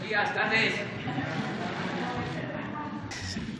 días, tardes.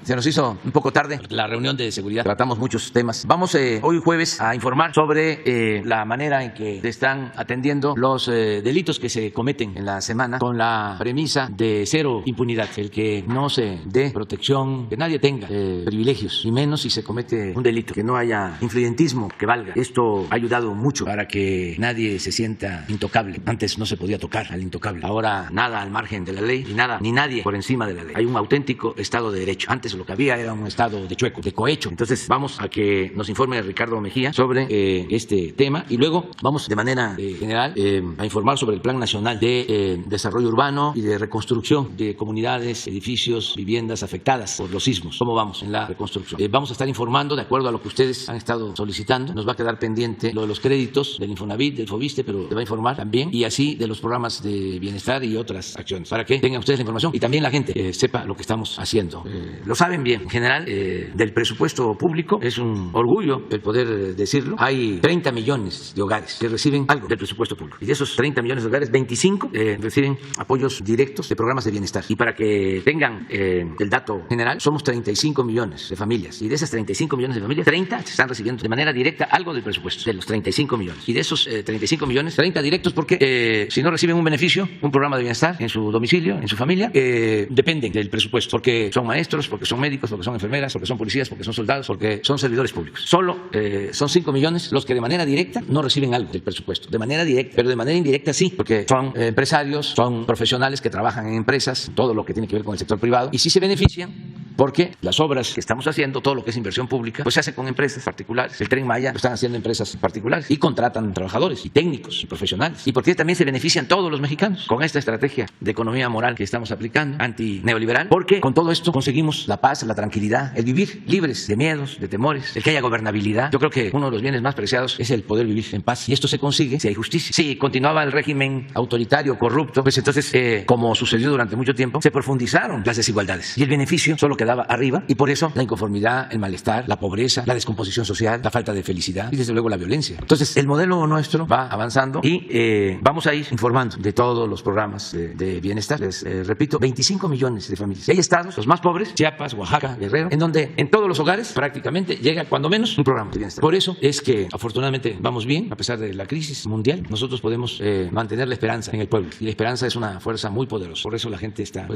Se nos hizo un poco tarde la reunión de seguridad. Tratamos muchos temas. Vamos hoy jueves a informar sobre la manera en que se están atendiendo los delitos que se cometen en la semana con la premisa de cero impunidad. El que no se dé protección, que nadie tenga privilegios, y menos si se comete un delito. Que no haya influyentismo que valga. Esto ha ayudado mucho para que nadie se sienta intocable. Antes no se podía tocar al intocable. Ahora nada al margen de la ley y nada ni nadie por encima de la ley. Hay un auténtico Estado de Derecho. Antes lo que había era un estado de chueco, de cohecho. Entonces vamos a que nos informe Ricardo Mejía sobre este tema y luego vamos de manera general a informar sobre el Plan Nacional de Desarrollo Urbano y de reconstrucción de comunidades, edificios, viviendas afectadas por los sismos. ¿Cómo vamos en la reconstrucción? Vamos a estar informando de acuerdo a lo que ustedes han estado solicitando. Nos va a quedar pendiente lo de los créditos del Infonavit, del Fobiste, pero te va a informar también, y así de los programas de bienestar y otras acciones, para que tengan ustedes la información y también la gente sepa lo que estamos haciendo. Lo saben bien. En general, del presupuesto público, es un orgullo el poder decirlo. Hay 30 millones de hogares que reciben algo del presupuesto público. Y de esos 30 millones de hogares, 25 reciben apoyos directos de programas de bienestar. Y para que tengan el dato general, somos 35 millones de familias. Y de esas 35 millones de familias, 30 se están recibiendo de manera directa algo del presupuesto, de los 35 millones. Y de esos 35 millones, 30 directos porque si no reciben un beneficio, un programa de bienestar en su domicilio, en su familia, dependen del presupuesto, porque son maestros, porque son médicos, porque son enfermeras, porque son policías, porque son soldados, porque son servidores públicos. Solo son 5 millones los que de manera directa no reciben algo del presupuesto. De manera directa, pero de manera indirecta sí, porque son empresarios, son profesionales que trabajan en empresas, todo lo que tiene que ver con el sector privado, y sí se benefician porque las obras que estamos haciendo, todo lo que es inversión pública, pues se hace con empresas particulares. El Tren Maya lo están haciendo empresas particulares y contratan trabajadores y técnicos y profesionales. Y porque también se benefician todos los mexicanos con esta estrategia de economía moral que estamos aplicando, anti-neoliberal, porque con todo esto conseguimos la paz, la tranquilidad, el vivir libres de miedos, de temores, el que haya gobernabilidad. Yo creo que uno de los bienes más preciados es el poder vivir en paz, y esto se consigue si hay justicia. Si continuaba el régimen autoritario, corrupto, pues entonces, como sucedió durante mucho tiempo, se profundizaron las desigualdades y el beneficio solo quedaba arriba, y por eso la inconformidad, el malestar, la pobreza, la descomposición social, la falta de felicidad y desde luego la violencia. Entonces el modelo nuestro va avanzando y vamos a ir informando de todos los programas de bienestar. Les repito, 25 millones de familias. Y hay estados, los más pobres, Chiapas, Oaxaca, Guerrero, en donde en todos los hogares prácticamente llega cuando menos un programa de bienestar. Por eso es que afortunadamente vamos bien, a pesar de la crisis mundial. Nosotros podemos mantener la esperanza en el pueblo, y la esperanza es una fuerza muy poderosa. Por eso la gente está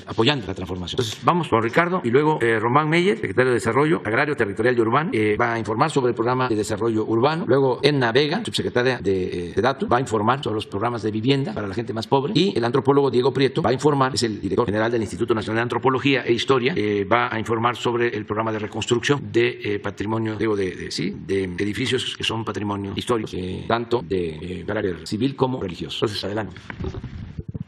apoyando la transformación. Entonces vamos con Ricardo, y luego Román Meyer, secretario de Desarrollo Agrario, Territorial y Urbano, va a informar sobre el programa de desarrollo urbano. Luego Edna Vega, subsecretaria de Datos, va a informar sobre los programas de vivienda para la gente más pobre. Y el antropólogo Diego Prieto va a informar, es el director general del Instituto Nacional de Antropología e Historia, va a informar sobre el programa de reconstrucción de patrimonio, de edificios que son patrimonio histórico, tanto de carácter civil como religioso. Entonces, adelante.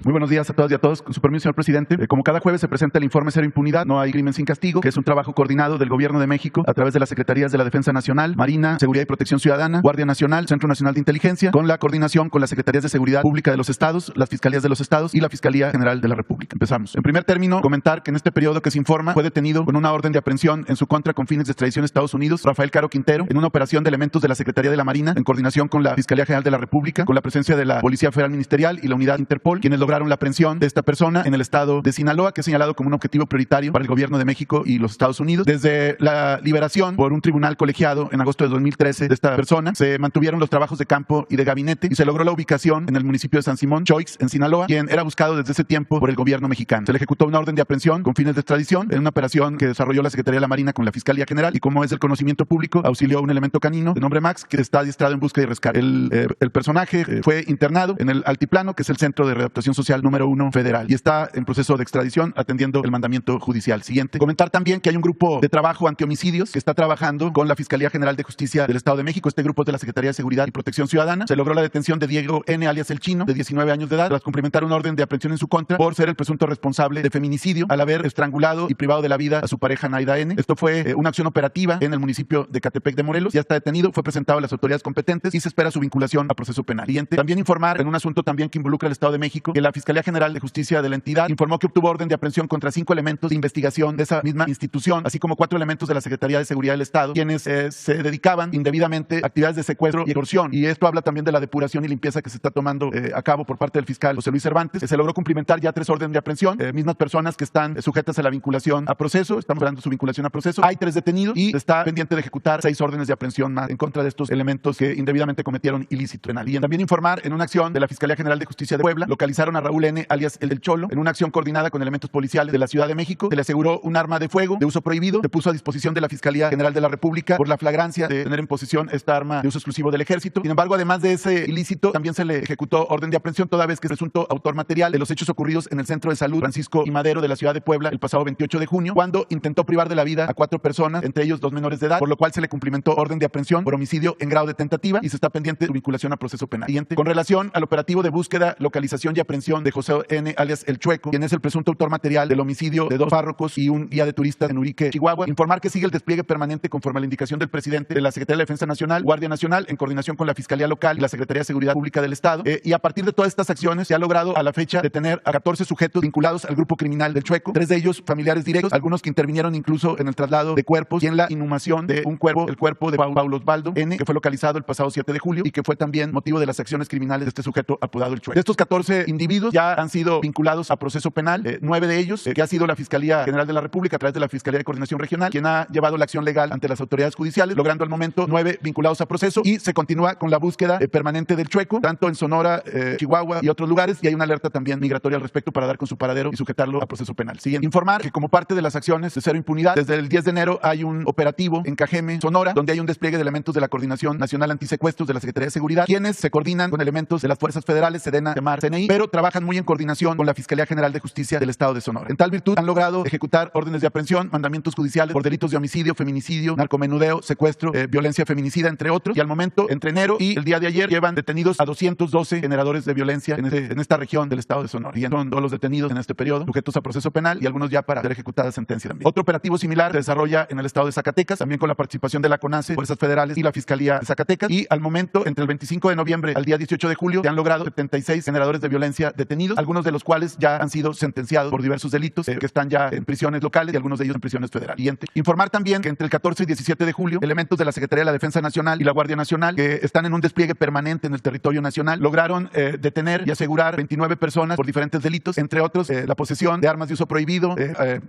Muy buenos días a todas y a todos. Con su permiso, señor presidente. Como cada jueves se presenta el informe Cero Impunidad, no hay crimen sin castigo, que es un trabajo coordinado del Gobierno de México a través de las Secretarías de la Defensa Nacional, Marina, Seguridad y Protección Ciudadana, Guardia Nacional, Centro Nacional de Inteligencia, con la coordinación con las Secretarías de Seguridad Pública de los estados, las Fiscalías de los estados y la Fiscalía General de la República. Empezamos. En primer término, comentar que en este periodo que se informa fue detenido con una orden de aprehensión en su contra con fines de extradición a Estados Unidos Rafael Caro Quintero en una operación de elementos de la Secretaría de la Marina en coordinación con la Fiscalía General de la República, con la presencia de la Policía Federal Ministerial y la Unidad Interpol, quienes lograron la aprehensión de esta persona en el estado de Sinaloa, que es señalado como un objetivo prioritario para el gobierno de México y los Estados Unidos. Desde la liberación por un tribunal colegiado en agosto de 2013 de esta persona, se mantuvieron los trabajos de campo y de gabinete y se logró la ubicación en el municipio de San Simón, Choix, en Sinaloa, quien era buscado desde ese tiempo por el gobierno mexicano. Se le ejecutó una orden de aprehensión con fines de extradición en una operación que desarrolló la Secretaría de la Marina con la Fiscalía General, y como es del conocimiento público, auxilió a un elemento canino de nombre Max, que está adiestrado en búsqueda y rescate. El personaje fue internado en el Altiplano, que es el Centro de Readaptación Social número 1 federal, y está en proceso de extradición atendiendo el mandamiento judicial. Siguiente. Comentar también que hay un grupo de trabajo antihomicidios que está trabajando con la Fiscalía General de Justicia del Estado de México. Este grupo es de la Secretaría de Seguridad y Protección Ciudadana. Se logró la detención de Diego N., alias El Chino, de 19 años de edad, tras cumplimentar una orden de aprehensión en su contra por ser el presunto responsable de feminicidio al haber estrangulado y privado de la vida a su pareja Naida N. Esto fue una acción operativa en el municipio de Catepec de Morelos. Ya está detenido, fue presentado a las autoridades competentes y se espera su vinculación a proceso penal. Siguiente. También informar en un asunto también que involucra al Estado de México que la Fiscalía General de Justicia de la entidad informó que obtuvo orden de aprehensión contra 5 elementos de investigación de esa misma institución, así como 4 elementos de la Secretaría de Seguridad del Estado, quienes se dedicaban indebidamente a actividades de secuestro y extorsión. Y esto habla también de la depuración y limpieza que se está tomando a cabo por parte del fiscal José Luis Cervantes. Se logró cumplimentar ya 3 órdenes de aprehensión, mismas personas que están sujetas a la vinculación a proceso, estamos hablando de su vinculación a proceso. Hay 3 detenidos y está pendiente de ejecutar 6 órdenes de aprehensión más en contra de estos elementos que indebidamente cometieron ilícito penal. Y también informar, en una acción de la Fiscalía General de Justicia de Puebla, localizaron a Raúl N., alias el del Cholo, en una acción coordinada con elementos policiales de la Ciudad de México. Se le aseguró un arma de fuego de uso prohibido, se puso a disposición de la Fiscalía General de la República por la flagrancia de tener en posesión esta arma de uso exclusivo del Ejército. Sin embargo, además de ese ilícito, también se le ejecutó orden de aprehensión toda vez que es presunto autor material de los hechos ocurridos en el Centro de Salud Francisco I. Madero de la Ciudad de Puebla el pasado 28 de junio, cuando intentó privar de la vida a 4 personas, entre ellos 2 menores de edad, por lo cual se le cumplimentó orden de aprehensión por homicidio en grado de tentativa y se está pendiente su vinculación a proceso penal. Siguiente, con relación al operativo de búsqueda, localización y aprehensión de José N., alias El Chueco, quien es el presunto autor material del homicidio de 2 párrocos y un guía de turistas en Urique, Chihuahua, informar que sigue el despliegue permanente conforme a la indicación del presidente de la Secretaría de la Defensa Nacional, Guardia Nacional, en coordinación con la Fiscalía Local y la Secretaría de Seguridad Pública del Estado. Y a partir de todas estas acciones se ha logrado a la fecha detener a 14 sujetos vinculados al grupo criminal del Chueco, 3 de ellos familiares directos, algunos que intervinieron incluso en el traslado de cuerpos y en la inhumación de un cuerpo, el cuerpo de Paulo Osvaldo N., que fue localizado el pasado 7 de julio y que fue también motivo de las acciones criminales de este sujeto apodado El Chueco. De estos 14 individuos ya han sido vinculados a proceso penal, 9 de ellos, que ha sido la Fiscalía General de la República a través de la Fiscalía de Coordinación Regional, quien ha llevado la acción legal ante las autoridades judiciales, logrando al momento 9 vinculados a proceso, y se continúa con la búsqueda permanente del Chueco, tanto en Sonora, Chihuahua y otros lugares, y hay una alerta también migratoria al respecto para dar con su paradero y sujetarlo a proceso penal. Siguiente, informar que como parte de las acciones de cero impunidad, desde el 10 de enero hay un operativo en Cajeme, Sonora, donde hay un despliegue de elementos de la Coordinación Nacional Antisecuestros de la Secretaría de Seguridad, quienes se coordinan con elementos de las fuerzas federales, Sedena, Semar, CNI, pero trabajan muy en coordinación con la Fiscalía General de Justicia del Estado de Sonora. En tal virtud, han logrado ejecutar órdenes de aprehensión, mandamientos judiciales por delitos de homicidio, feminicidio, narcomenudeo, secuestro, violencia feminicida, entre otros, y al momento, entre enero y el día de ayer, llevan detenidos a 212 generadores de violencia en esta región del Estado de Sonora. Y son todos los detenidos en este periodo, sujetos a proceso penal y algunos ya para ser ejecutada sentencia también. Otro operativo similar se desarrolla en el Estado de Zacatecas, también con la participación de la CONACE, fuerzas federales y la Fiscalía de Zacatecas, y al momento, entre el 25 de noviembre al día 18 de julio, se han logrado 76 generadores de violencia detenidos, algunos de los cuales ya han sido sentenciados por diversos delitos, que están ya en prisiones locales y algunos de ellos en prisiones federales. Siguiente. Informar también que entre el 14 y 17 de julio, elementos de la Secretaría de la Defensa Nacional y la Guardia Nacional, que están en un despliegue permanente en el territorio nacional, lograron detener y asegurar 29 personas por diferentes delitos, entre otros la posesión de armas de uso prohibido,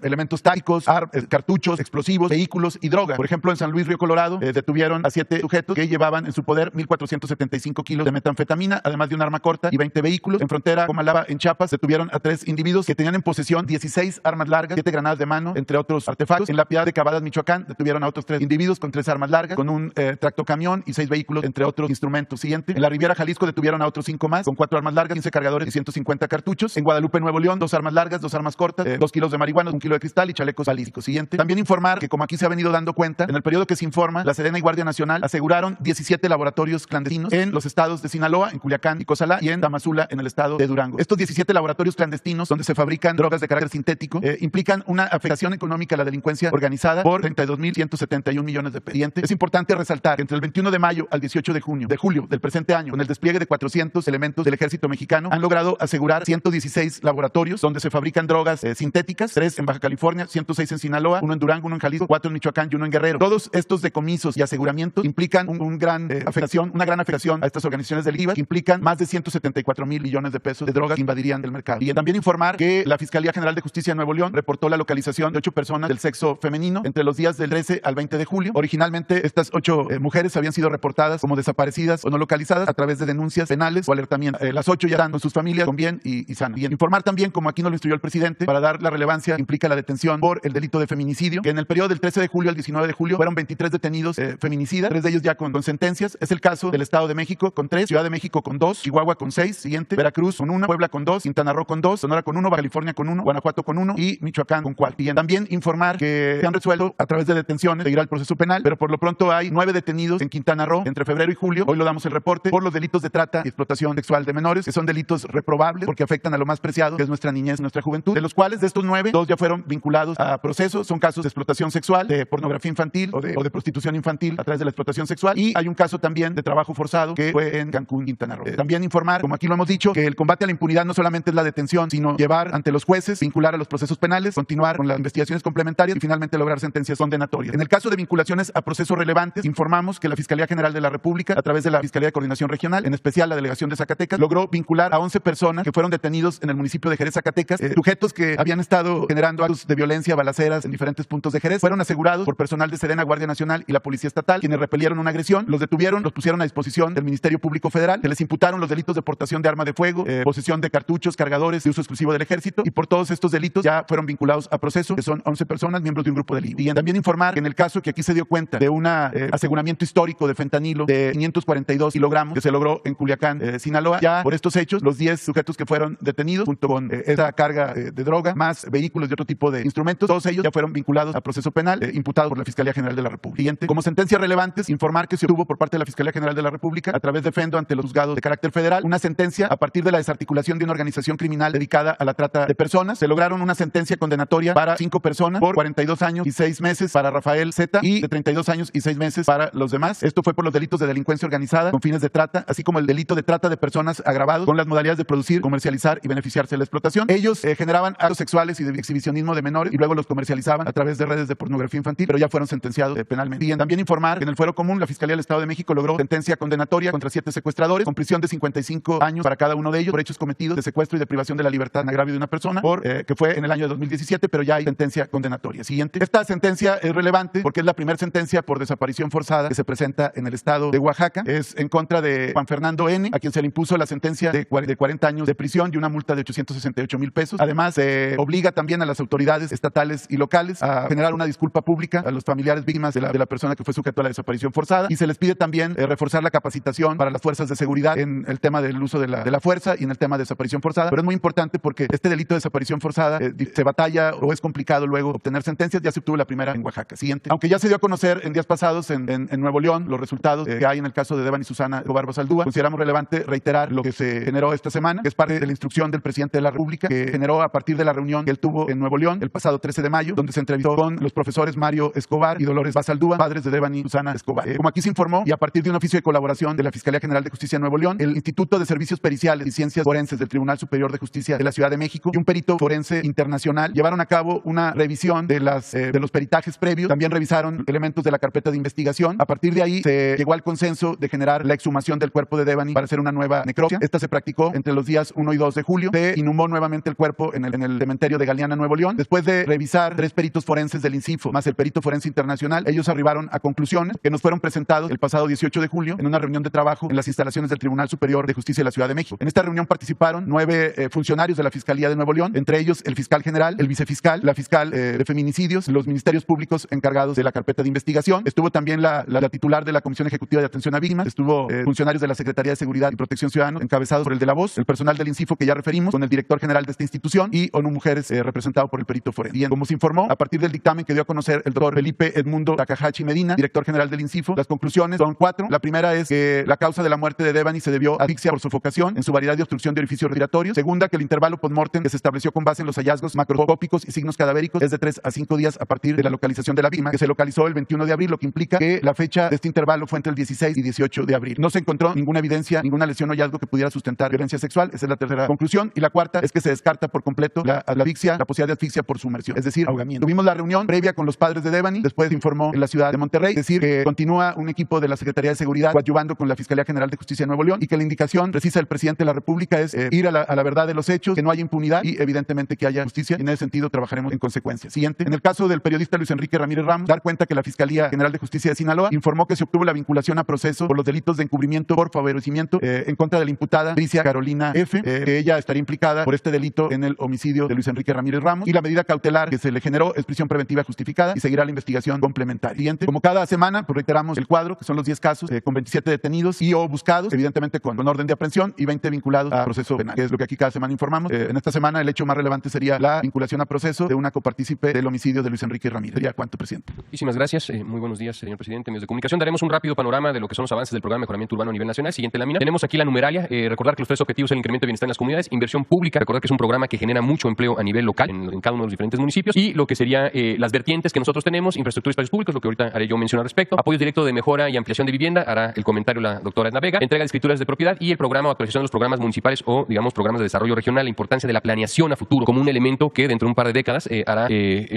elementos tácticos, cartuchos, explosivos, vehículos y droga. Por ejemplo, en San Luis Río Colorado detuvieron a 7 sujetos que llevaban en su poder 1,475 kilos de metanfetamina, además de un arma corta y 20 vehículos. En frontera Comalapa, en Chiapas, detuvieron a 3 individuos que tenían en posesión 16 armas largas, 7 granadas de mano, entre otros artefactos. En La Piedad de Cavadas, Michoacán, detuvieron a otros 3 individuos con 3 armas largas, con un tractocamión y 6 vehículos, entre otros instrumentos. Siguiente. En la Riviera Jalisco detuvieron a otros 5 más, con 4 armas largas, 15 cargadores y 150 cartuchos. En Guadalupe, Nuevo León, 2 armas largas, 2 armas cortas, 2 kilos de marihuana, 1 kilo de cristal y chalecos balísticos. Siguiente. También informar que, como aquí se ha venido dando cuenta, en el periodo que se informa, la Sedena y Guardia Nacional aseguraron 17 laboratorios clandestinos en los estados de Sinaloa, en Culiacán y Cozalá, y en Tamazula, en el estado de Durango. Estos 17 laboratorios clandestinos, donde se fabrican drogas de carácter sintético, implican una afectación económica a la delincuencia organizada por 32,171 millones de pesos. Es importante resaltar que entre el 21 de mayo al 18 de julio del presente año, con el despliegue de 400 elementos del Ejército Mexicano, han logrado asegurar 116 laboratorios donde se fabrican drogas sintéticas, 3 en Baja California, 106 en Sinaloa, 1 en Durango, 1 en Jalisco, 4 en Michoacán y 1 en Guerrero. Todos estos decomisos y aseguramientos implican una gran afectación a estas organizaciones delictivas, que implican más de 174,000 millones de pesos de drogas que invadirían el mercado. Y también informar que la Fiscalía General de Justicia de Nuevo León reportó la localización de 8 personas del sexo femenino entre los días del 13 al 20 de julio. Originalmente, estas 8 mujeres habían sido reportadas como desaparecidas o no localizadas a través de denuncias penales o alertamientos. Las 8 ya están con sus familias, con bien y sanas. Y informar también, como aquí nos lo instruyó el presidente, para dar la relevancia, implica la detención por el delito de feminicidio, que en el periodo del 13 de julio al 19 de julio fueron 23 detenidos feminicidas, 3 de ellos ya con sentencias. Es el caso del Estado de México con 3, Ciudad de México con 2, Chihuahua con 6, siguiente, Veracruz con 1, Puebla con 2, Quintana Roo con 2, Sonora con 1, Baja California con 1, Guanajuato con 1 y Michoacán con 4. Y también informar que se han resuelto a través de detenciones, seguirá el proceso penal, pero por lo pronto hay 9 detenidos en Quintana Roo entre febrero y julio, hoy lo damos el reporte, por los delitos de trata y explotación sexual de menores, que son delitos reprobables porque afectan a lo más preciado, que es nuestra niñez, nuestra juventud, de los cuales de estos 9, 2 ya fueron vinculados a procesos, son casos de explotación sexual, de pornografía infantil o de prostitución infantil a través de la explotación sexual, y hay un caso también de trabajo forzado que fue en Cancún, Quintana Roo. También informar, como aquí lo hemos dicho, que el combate a la impunidad no solamente es la detención, sino llevar ante los jueces, vincular a los procesos penales, continuar con las investigaciones complementarias y finalmente lograr sentencias condenatorias. En el caso de vinculaciones a procesos relevantes, informamos que la Fiscalía General de la República, a través de la Fiscalía de Coordinación Regional, en especial la Delegación de Zacatecas, logró vincular a 11 personas que fueron detenidos en el municipio de Jerez, Zacatecas, sujetos que habían estado generando actos de violencia, balaceras en diferentes puntos de Jerez. Fueron asegurados por personal de Sedena, Guardia Nacional y la Policía Estatal, quienes repelieron una agresión, los detuvieron, los pusieron a disposición del Ministerio Público Federal, se les imputaron los delitos de portación de arma de fuego, posesión de cartuchos, cargadores de uso exclusivo del Ejército, y por todos estos delitos ya fueron vinculados a proceso, que son 11 personas, miembros de un grupo delictivo. Y también informar que en el caso que aquí se dio cuenta de un aseguramiento histórico de fentanilo de 542 kilogramos que se logró en Culiacán, Sinaloa, ya por estos hechos, los 10 sujetos que fueron detenidos, junto con esta carga de droga, más vehículos y otro tipo de instrumentos, todos ellos ya fueron vinculados a proceso penal, imputados por la Fiscalía General de la República. Siguiente, como sentencias relevantes, informar que se obtuvo por parte de la Fiscalía General de la República, a través de FENDO ante los juzgados de carácter federal, una sentencia a partir de la desarticulación de una organización criminal dedicada a la trata de personas. Se lograron una sentencia condenatoria para 5 personas por 42 años y 6 meses para Rafael Z y de 32 años y 6 meses para los demás. Esto fue por los delitos de delincuencia organizada con fines de trata, así como el delito de trata de personas agravados con las modalidades de producir, comercializar y beneficiarse de la explotación. Ellos generaban actos sexuales y de exhibicionismo de menores y luego los comercializaban a través de redes de pornografía infantil, pero ya fueron sentenciados penalmente. Y también informar que en el fuero común la Fiscalía del Estado de México logró sentencia condenatoria contra 7 secuestradores con prisión de 55 años para cada uno de ellos por hechos cometidos de secuestro y de privación de la libertad en agravio de una persona, que fue en el año de 2017, pero ya hay sentencia condenatoria. Siguiente. Esta sentencia es relevante porque es la primera sentencia por desaparición forzada que se presenta en el estado de Oaxaca. Es en contra de Juan Fernando N., a quien se le impuso la sentencia de 40 años de prisión y una multa de 868,000 pesos. Además, obliga también a las autoridades estatales y locales a generar una disculpa pública a los familiares víctimas de la persona que fue sujeto a la desaparición forzada, y se les pide también reforzar la capacitación para las fuerzas de seguridad en el tema del uso de la fuerza y en el tema de desaparición forzada. Pero es muy importante porque este delito de desaparición forzada se batalla o es complicado luego obtener sentencias. Ya se obtuvo la primera en Oaxaca. Siguiente. Aunque ya se dio a conocer en días pasados en Nuevo León los resultados que hay en el caso de Devani Susana Escobar Basaldúa, consideramos relevante reiterar lo que se generó esta semana, que es parte de la instrucción del presidente de la República, que generó a partir de la reunión que él tuvo en Nuevo León el pasado 13 de mayo, donde se entrevistó con los profesores Mario Escobar y Dolores Basaldúa, padres de Devani Susana Escobar. Como aquí se informó, y a partir de un oficio de colaboración de la Fiscalía General de Justicia de Nuevo León, el Instituto de Servicios Periciales y Ciencias Forenses del Tribunal Superior de Justicia de la Ciudad de México y un perito forense internacional llevaron a cabo una revisión de los peritajes previos. También revisaron elementos de la carpeta de investigación. A partir de ahí se llegó al consenso de generar la exhumación del cuerpo de Devani para hacer una nueva necropsia. Esta se practicó entre los días 1 y 2 de julio. Se inhumó nuevamente el cuerpo en el cementerio de Galeana, Nuevo León. Después de revisar 3 peritos forenses del INCIFO más el perito forense internacional, ellos arribaron a conclusiones que nos fueron presentados el pasado 18 de julio en una reunión de trabajo en las instalaciones del Tribunal Superior de Justicia de la Ciudad de México. En esta reunión participaron 9 funcionarios de la Fiscalía de Nuevo León, entre ellos el fiscal general, el vicefiscal, la fiscal de feminicidios, los ministerios públicos encargados de la carpeta de investigación. Estuvo también la titular de la Comisión Ejecutiva de Atención a Víctimas, estuvo funcionarios de la Secretaría de Seguridad y Protección Ciudadana, encabezados por el de la Voz, el personal del INCIFO que ya referimos, con el director general de esta institución y ONU Mujeres, representado por el perito forense. Bien, como se informó, a partir del dictamen que dio a conocer el doctor Felipe Edmundo Takahashi Medina, director general del INCIFO, las conclusiones son 4. La primera es que la causa de la muerte de Devani se debió a asfixia por sofocación en su variedad de obstrucción de orificios respiratorios. Segunda, que el intervalo postmortem que se estableció con base en los hallazgos macroscópicos y signos cadavéricos es de 3 a 5 días a partir de la localización de la víctima, que se localizó el 21 de abril, lo que implica que la fecha de este intervalo fue entre el 16 y 18 de abril. No se encontró ninguna evidencia, ninguna lesión o hallazgo que pudiera sustentar violencia sexual. Esa es la tercera conclusión. Y la cuarta es que se descarta por completo la asfixia, la posibilidad de asfixia por sumersión, es decir, ahogamiento. Tuvimos la reunión previa con los padres de Devani, después se informó en la ciudad de Monterrey, es decir, que continúa un equipo de la Secretaría de Seguridad coadyuvando con la Fiscalía General de Justicia de Nuevo León y que la indicación precisa del presidente de la República es ir a la verdad de los hechos, que no haya impunidad y evidentemente que haya justicia, y en ese sentido trabajaremos en consecuencia. Siguiente. En el caso del periodista Luis Enrique Ramírez Ramos, dar cuenta que la Fiscalía General de Justicia de Sinaloa informó que se obtuvo la vinculación a proceso por los delitos de encubrimiento por favorecimiento en contra de la imputada Patricia Carolina F., que ella estaría implicada por este delito en el homicidio de Luis Enrique Ramírez Ramos, y la medida cautelar que se le generó es prisión preventiva justificada y seguirá la investigación complementaria. Siguiente. Como cada semana, pues reiteramos el cuadro, que son los 10 casos con 27 detenidos y o buscados, evidentemente con orden de aprehensión, y 20 vinculados a proceso penal, que es lo que aquí cada semana informamos. En esta semana el hecho más relevante sería la vinculación a proceso de una copartícipe del homicidio de Luis Enrique Ramírez. ¿Sería cuánto, presidente? Muchísimas gracias. Muy buenos días, señor presidente, medios de comunicación. Daremos un rápido panorama de lo que son los avances del programa de mejoramiento urbano a nivel nacional. Siguiente lámina. Tenemos aquí la numeralia. Recordar que los 3 objetivos son el incremento de bienestar en las comunidades, inversión pública. Recordar que es un programa que genera mucho empleo a nivel local en cada uno de los diferentes municipios, y lo que sería las vertientes que nosotros tenemos, infraestructura y espacios públicos, lo que ahorita haré yo mención al respecto. Apoyo directo de mejora y ampliación de vivienda, hará el comentario la doctora Edna Vega. Entrega de escrituras de propiedad y el programa o actualización de los programas municipales o, digamos, programas de desarrollo regional, la importancia de la planeación a futuro como un elemento que dentro de un par de décadas hará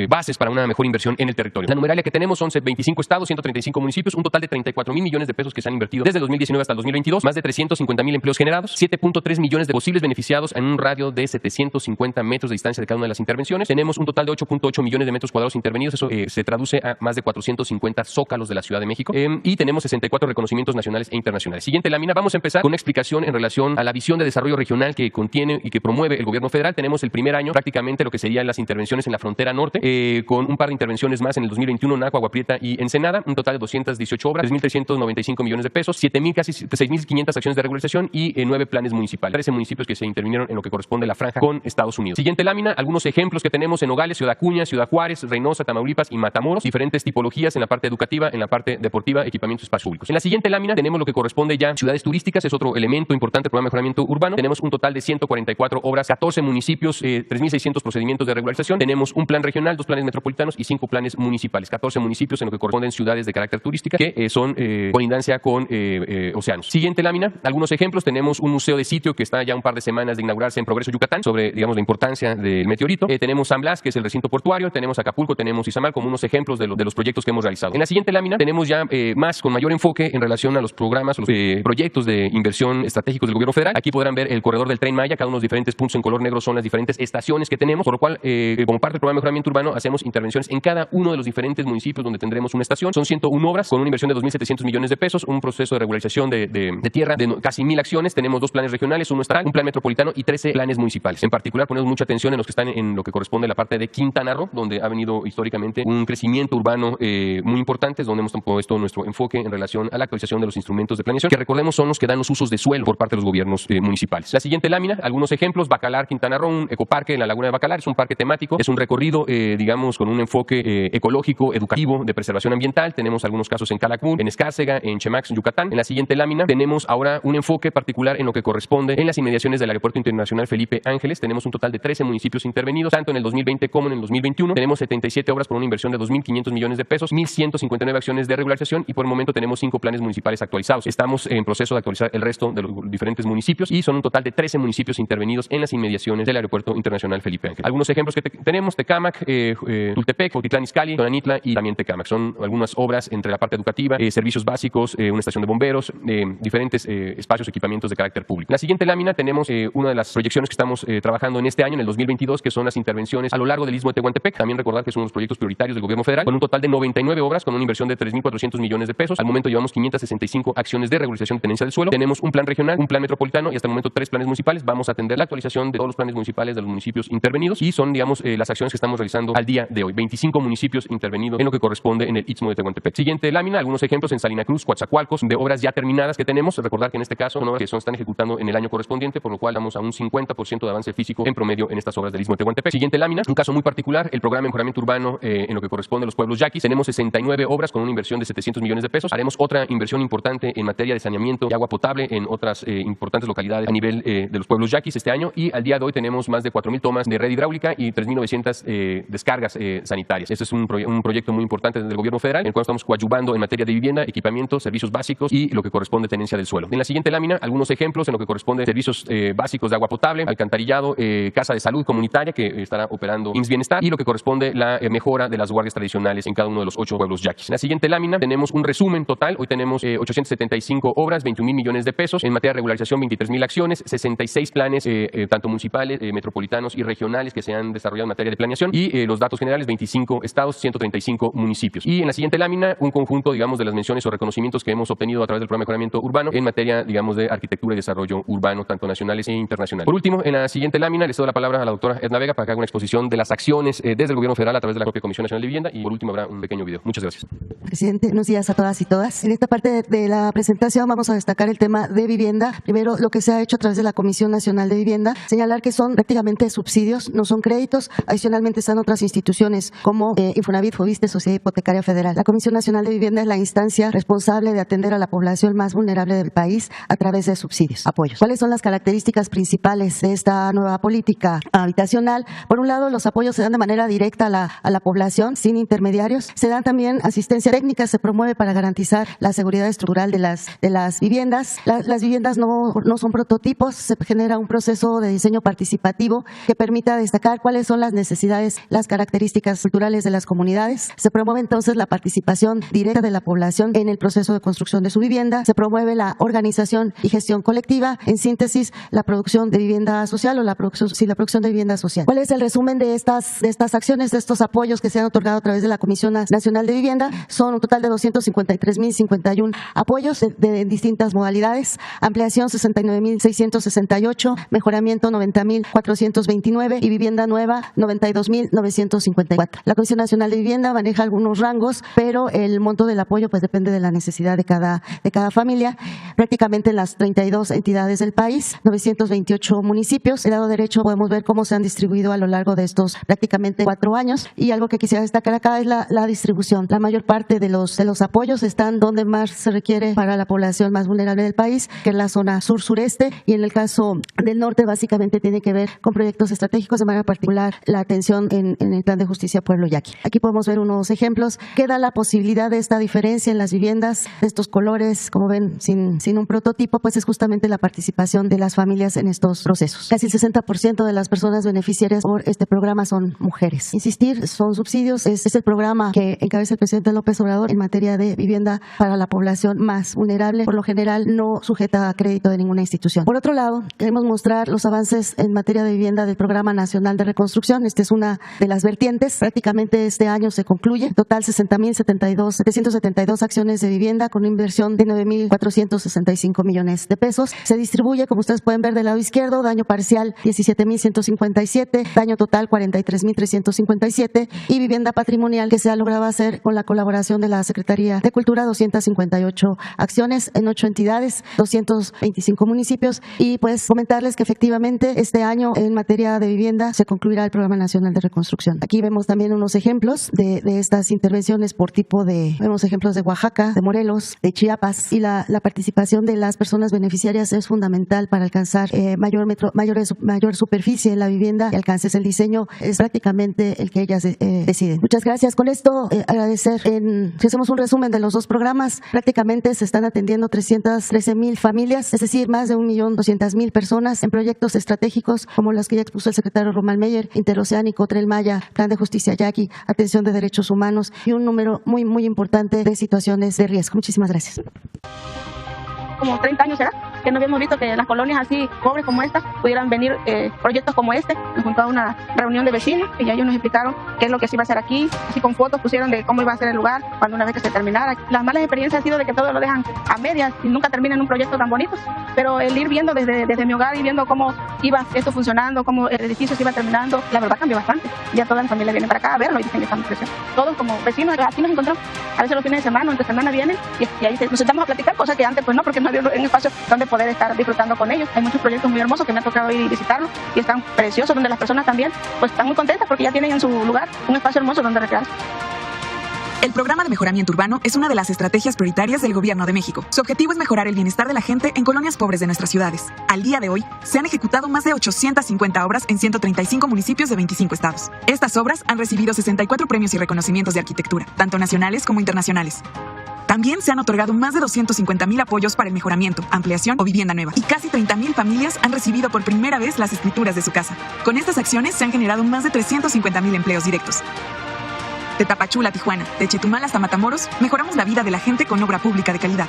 bases para una mejor inversión en el territorio. La numeralia que tenemos son 25 estados, 135 municipios, un total de 34,000 millones de pesos que se han invertido desde el 2019 hasta el 2022, más de 350,000 empleos generados, 7.3 millones de posibles beneficiados en un radio de 750 metros de distancia de cada una de las intervenciones. Tenemos un total de 8.8 millones de metros cuadrados intervenidos, eso se traduce a más de 450 zócalos de la Ciudad de México, y tenemos 64 reconocimientos nacionales e internacionales. Siguiente lámina, vamos a empezar con una explicación en relación a la visión de desarrollo regional que contiene y que promueve el gobierno federal. Tenemos el primer año prácticamente lo que serían las intervenciones en la frontera norte, con un par de intervenciones más en el 2021, Naco, Agua Prieta y Ensenada, un total de 218 obras, 3.395 millones de pesos, 7,000, casi 6.500 acciones de regularización y 9 planes municipales. 13 municipios que se intervinieron en lo que corresponde a la franja con Estados Unidos. Siguiente lámina, algunos ejemplos que tenemos en Nogales, Ciudad Acuña, Ciudad Juárez, Reynosa, Tamaulipas y Matamoros, diferentes tipologías en la parte educativa, en la parte deportiva, equipamientos, espacios públicos. En la siguiente lámina tenemos lo que corresponde ya a ciudades turísticas, es otro elemento importante del programa de mejoramiento urbano. Tenemos un total de 144 obras, 14 municipios, 3.600 procedimientos de regularización. Tenemos un plan regional, 2 planes metropolitanos y 5 planes municipales. 14 municipios en lo que corresponden ciudades de carácter turística que son colindancia con océanos. Siguiente lámina, algunos ejemplos. Tenemos un museo de sitio que está ya un par de semanas de inaugurarse en Progreso, Yucatán, sobre, digamos, la importancia del meteorito. Tenemos San Blas, que es el recinto portuario. Tenemos Acapulco, tenemos Izamal como unos ejemplos de los proyectos que hemos realizado. En la siguiente lámina tenemos ya con mayor enfoque en relación a los programas, los proyectos de inversión estratégicos del gobierno federal. Aquí podrán ver el corredor del Tren Maya. Cada uno de los diferentes puntos en color negro son las diferentes estaciones que tenemos, por lo cual, como parte del programa de mejoramiento urbano, hacemos intervenciones en cada uno de los diferentes municipios donde tendremos una estación. Son 101 obras con una inversión de 2.700 millones de pesos, un proceso de regularización de tierra de casi 1.000 acciones. Tenemos 2 planes regionales, uno estatal, un plan metropolitano y 13 planes municipales. En particular, ponemos mucha atención en los que están en lo que corresponde a la parte de Quintana Roo, donde ha venido históricamente un crecimiento urbano muy importante, donde hemos puesto nuestro enfoque en relación a la actualización de los instrumentos de planeación, que recordemos son los que dan los usos de suelo por parte de los gobiernos municipales. La siguiente lámina, algunos ejemplos: Bacalar, Quintana Roo, un ecoparque en la laguna de Bacalar, es un parque temático, es un recorrido, digamos, con un enfoque ecológico, educativo, de preservación ambiental. Tenemos algunos casos en Calakmul, en Escárcega, en Chemax, Yucatán. En la siguiente lámina tenemos ahora un enfoque particular en lo que corresponde en las inmediaciones del Aeropuerto Internacional Felipe Ángeles. Tenemos un total de 13 municipios intervenidos, tanto en el 2020 como en el 2021. Tenemos 77 obras por una inversión de 2.500 millones de pesos, 1.159 acciones de regularización y por el momento tenemos 5 planes municipales actualizados. Estamos en proceso de actualizar el resto de los diferentes municipios y son un total de 13 municipios intervenidos en las inmediaciones del Aeropuerto Internacional Felipe Ángeles. Algunos ejemplos que tenemos: Tecámac, Tultepec, Cuautitlán Izcalli, Tonanitla y también Tecámac. Son algunas obras entre la parte educativa, servicios básicos, una estación de bomberos, diferentes espacios, equipamientos de carácter público. En la siguiente lámina tenemos una de las proyecciones que estamos trabajando en este año, en el 2022, que son las intervenciones a lo largo del Istmo de Tehuantepec. También recordar que son unos proyectos prioritarios del gobierno federal, con un total de 99 obras, con una inversión de 3.400 millones de pesos. Al momento llevamos 565 acciones de regularización de tenencia del suelo. Tenemos un plan regional, un plan metropolitano y hasta el momento 3 planes municipales. Vamos a atender la actualización de todos los planes municipales de los municipios intervenidos y son, digamos, las acciones que estamos realizando al día de hoy. 25 municipios intervenidos en lo que corresponde en el Istmo de Tehuantepec. Siguiente lámina, algunos ejemplos en Salina Cruz, Coatzacoalcos, de obras ya terminadas que tenemos. Recordar que en este caso son obras que se están ejecutando en el año correspondiente, por lo cual damos a un 50% de avance físico en promedio en estas obras del Istmo de Tehuantepec. Siguiente lámina, un caso muy particular, el programa de mejoramiento urbano en lo que corresponde a los pueblos yaquis. Tenemos 69 obras con una inversión de 700 millones de pesos. Haremos otra inversión importante en materia de saneamiento y agua potable en otras importantes localidades a nivel de los pueblos yaquis este año, y al día de hoy tenemos más de 4.000 tomas de red hidráulica y 3.900 descargas sanitarias. Este es un proyecto muy importante del gobierno federal, en el cual estamos coadyuvando en materia de vivienda, equipamiento, servicios básicos y lo que corresponde a tenencia del suelo. En la siguiente lámina, algunos ejemplos en lo que corresponde a servicios básicos de agua potable, alcantarillado, casa de salud comunitaria que estará operando IMSS Bienestar, y lo que corresponde la mejora de las guardias tradicionales en cada uno de los 8 pueblos yaquis. En la siguiente lámina tenemos un resumen total. Hoy tenemos 875 obras, 21.000 millones de pesos. En materia de regularización, 23.000 acciones, 66 planes, tanto municipales, metropolitanos y regionales que se han desarrollado en materia de planeación, y los datos generales: 25 estados, 135 municipios. Y en la siguiente lámina, un conjunto, digamos, de las menciones o reconocimientos que hemos obtenido a través del programa de mejoramiento urbano en materia, digamos, de arquitectura y desarrollo urbano, tanto nacionales e internacionales. Por último, en la siguiente lámina les doy la palabra a la doctora Edna Vega para que haga una exposición de las acciones desde el gobierno federal a través de la propia Comisión Nacional de Vivienda, y por último habrá un pequeño video. Muchas gracias. Presidente, buenos días a todas y todas. En esta parte de la presentación vamos a destacar el tema de vivienda. Primero, lo que se ha hecho a través de la Comisión Nacional de Vivienda, señalar que son prácticamente subsidios, no son créditos. Adicionalmente están otras instituciones como Infonavit, Fobiste, Sociedad Hipotecaria Federal. La Comisión Nacional de Vivienda es la instancia responsable de atender a la población más vulnerable del país a través de subsidios, apoyos. ¿Cuáles son las características principales de esta nueva política habitacional? Por un lado, los apoyos se dan de manera directa a la población, sin intermediarios. Se dan también asistencia técnica, se promueve para garantizar la seguridad estructural de las viviendas. Las viviendas no son prototipos. prototipos, se genera un proceso de diseño participativo que permita destacar cuáles son las necesidades, las características culturales de las comunidades. Se promueve entonces la participación directa de la población en el proceso de construcción de su vivienda. Se promueve la organización y gestión colectiva. En síntesis, la producción de vivienda social o la producción de vivienda social. ¿Cuál es el resumen de estas acciones, de estos apoyos que se han otorgado a través de la Comisión Nacional de Vivienda? Son un total de 253.051 apoyos de distintas modalidades. Ampliación 69.668, mejoramiento 90.429 y vivienda nueva 92.954. La Comisión Nacional de Vivienda maneja algunos rangos, pero el monto del apoyo pues depende de la necesidad de cada familia. Prácticamente en las 32 entidades del país, 928 municipios. El lado derecho podemos ver cómo se han distribuido a lo largo de estos prácticamente 4 años. Y algo que quisiera destacar acá es la distribución. La mayor parte de los apoyos están donde más se requiere para la población más vulnerable del país, que es la zona sur-sureste, y en el caso del norte básicamente tiene que ver con proyectos estratégicos, de manera particular la atención en el Plan de Justicia Pueblo Yaqui. Aquí podemos ver unos ejemplos que da la posibilidad de esta diferencia en las viviendas, de estos colores, como ven, sin un prototipo, pues es justamente la participación de las familias en estos procesos. Casi el 60% de las personas beneficiarias por este programa son mujeres. Insistir, son subsidios, es el programa que encabeza el presidente López Obrador en materia de vivienda para la población más vulnerable, por lo general no sujeta a crédito de ninguna institución. Por otro lado, queremos mostrar los avances en materia de vivienda del Programa Nacional de Reconstrucción. Esta es una de las vertientes. Prácticamente este año se concluye. Total 772 acciones de vivienda con una inversión de 9.465 millones de pesos. Se distribuye, como ustedes pueden ver del lado izquierdo, daño parcial 17.157, daño total 43.357 y vivienda patrimonial que se ha logrado hacer con la colaboración de la Secretaría de Cultura, 258 acciones en 8 entidades, 225 municipios, y pues comentarles que efectivamente este año en materia de vivienda se concluirá el Programa Nacional de Reconstrucción. Aquí vemos también unos ejemplos de estas intervenciones por tipo vemos ejemplos de Oaxaca, de Morelos, de Chiapas, y la participación de las personas beneficiarias es fundamental para alcanzar mayor superficie en la vivienda y alcances. El diseño es prácticamente el que ellas deciden. Muchas gracias. Con esto agradecer. Si hacemos un resumen de los dos programas, prácticamente se están atendiendo 313.000 familias, es decir, más de 1.200.000 personas en proyectos estratégicos como los que ya expuso el secretario Román Meyer: Interoceánico, Tren Maya, Plan de Justicia Yaqui, atención de derechos humanos y un número muy, muy importante de situaciones de riesgo. Muchísimas gracias. Como 30 años será que no habíamos visto que en las colonias así pobres como estas pudieran venir proyectos como este. Nos juntó a una reunión de vecinos y ellos nos explicaron qué es lo que se iba a hacer aquí, así con fotos pusieron de cómo iba a ser el lugar cuando una vez que se terminara. Las malas experiencias ha sido de que todo lo dejan a medias y nunca terminan un proyecto tan bonito, pero el ir viendo desde mi hogar y viendo cómo iba esto funcionando, cómo el edificio se iba terminando, la verdad cambió bastante. Ya toda la familia viene para acá a verlo y dicen que estamos creciendo. Todos como vecinos aquí nos encontramos. A veces los fines de semana o entre semana vienen y ahí nos sentamos a platicar, cosas que antes pues no, porque no había un espacio donde poder estar disfrutando con ellos. Hay muchos proyectos muy hermosos que me ha tocado ir y visitarlos y están preciosos, donde las personas también pues están muy contentas porque ya tienen en su lugar un espacio hermoso donde recrearse. El programa de mejoramiento urbano es una de las estrategias prioritarias del Gobierno de México. Su objetivo es mejorar el bienestar de la gente en colonias pobres de nuestras ciudades. Al día de hoy, se han ejecutado más de 850 obras en 135 municipios de 25 estados. Estas obras han recibido 64 premios y reconocimientos de arquitectura, tanto nacionales como internacionales. También se han otorgado más de 250.000 apoyos para el mejoramiento, ampliación o vivienda nueva. Y casi 30.000 familias han recibido por primera vez las escrituras de su casa. Con estas acciones se han generado más de 350.000 empleos directos. De Tapachula a Tijuana, de Chetumal hasta Matamoros, mejoramos la vida de la gente con obra pública de calidad.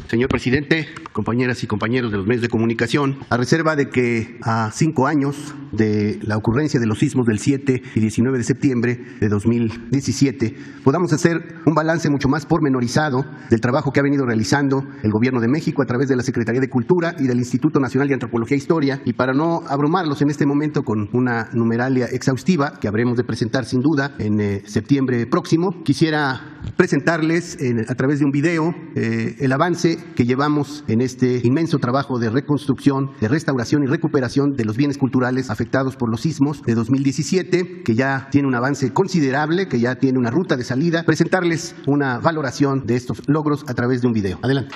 Señor presidente, compañeras y compañeros de los medios de comunicación, a reserva de que a 5 años de la ocurrencia de los sismos del 7 y 19 de septiembre de 2017, podamos hacer un balance mucho más pormenorizado del trabajo que ha venido realizando el Gobierno de México a través de la Secretaría de Cultura y del Instituto Nacional de Antropología e Historia, y para no abrumarlos en este momento con una numeralia exhaustiva que habremos de presentar sin duda en septiembre próximo, quisiera presentarles a través de un video el avance que llevamos en este inmenso trabajo de reconstrucción, de restauración y recuperación de los bienes culturales afectados por los sismos de 2017, que ya tiene un avance considerable, que ya tiene una ruta de salida. Presentarles una valoración de estos logros a través de un video. Adelante.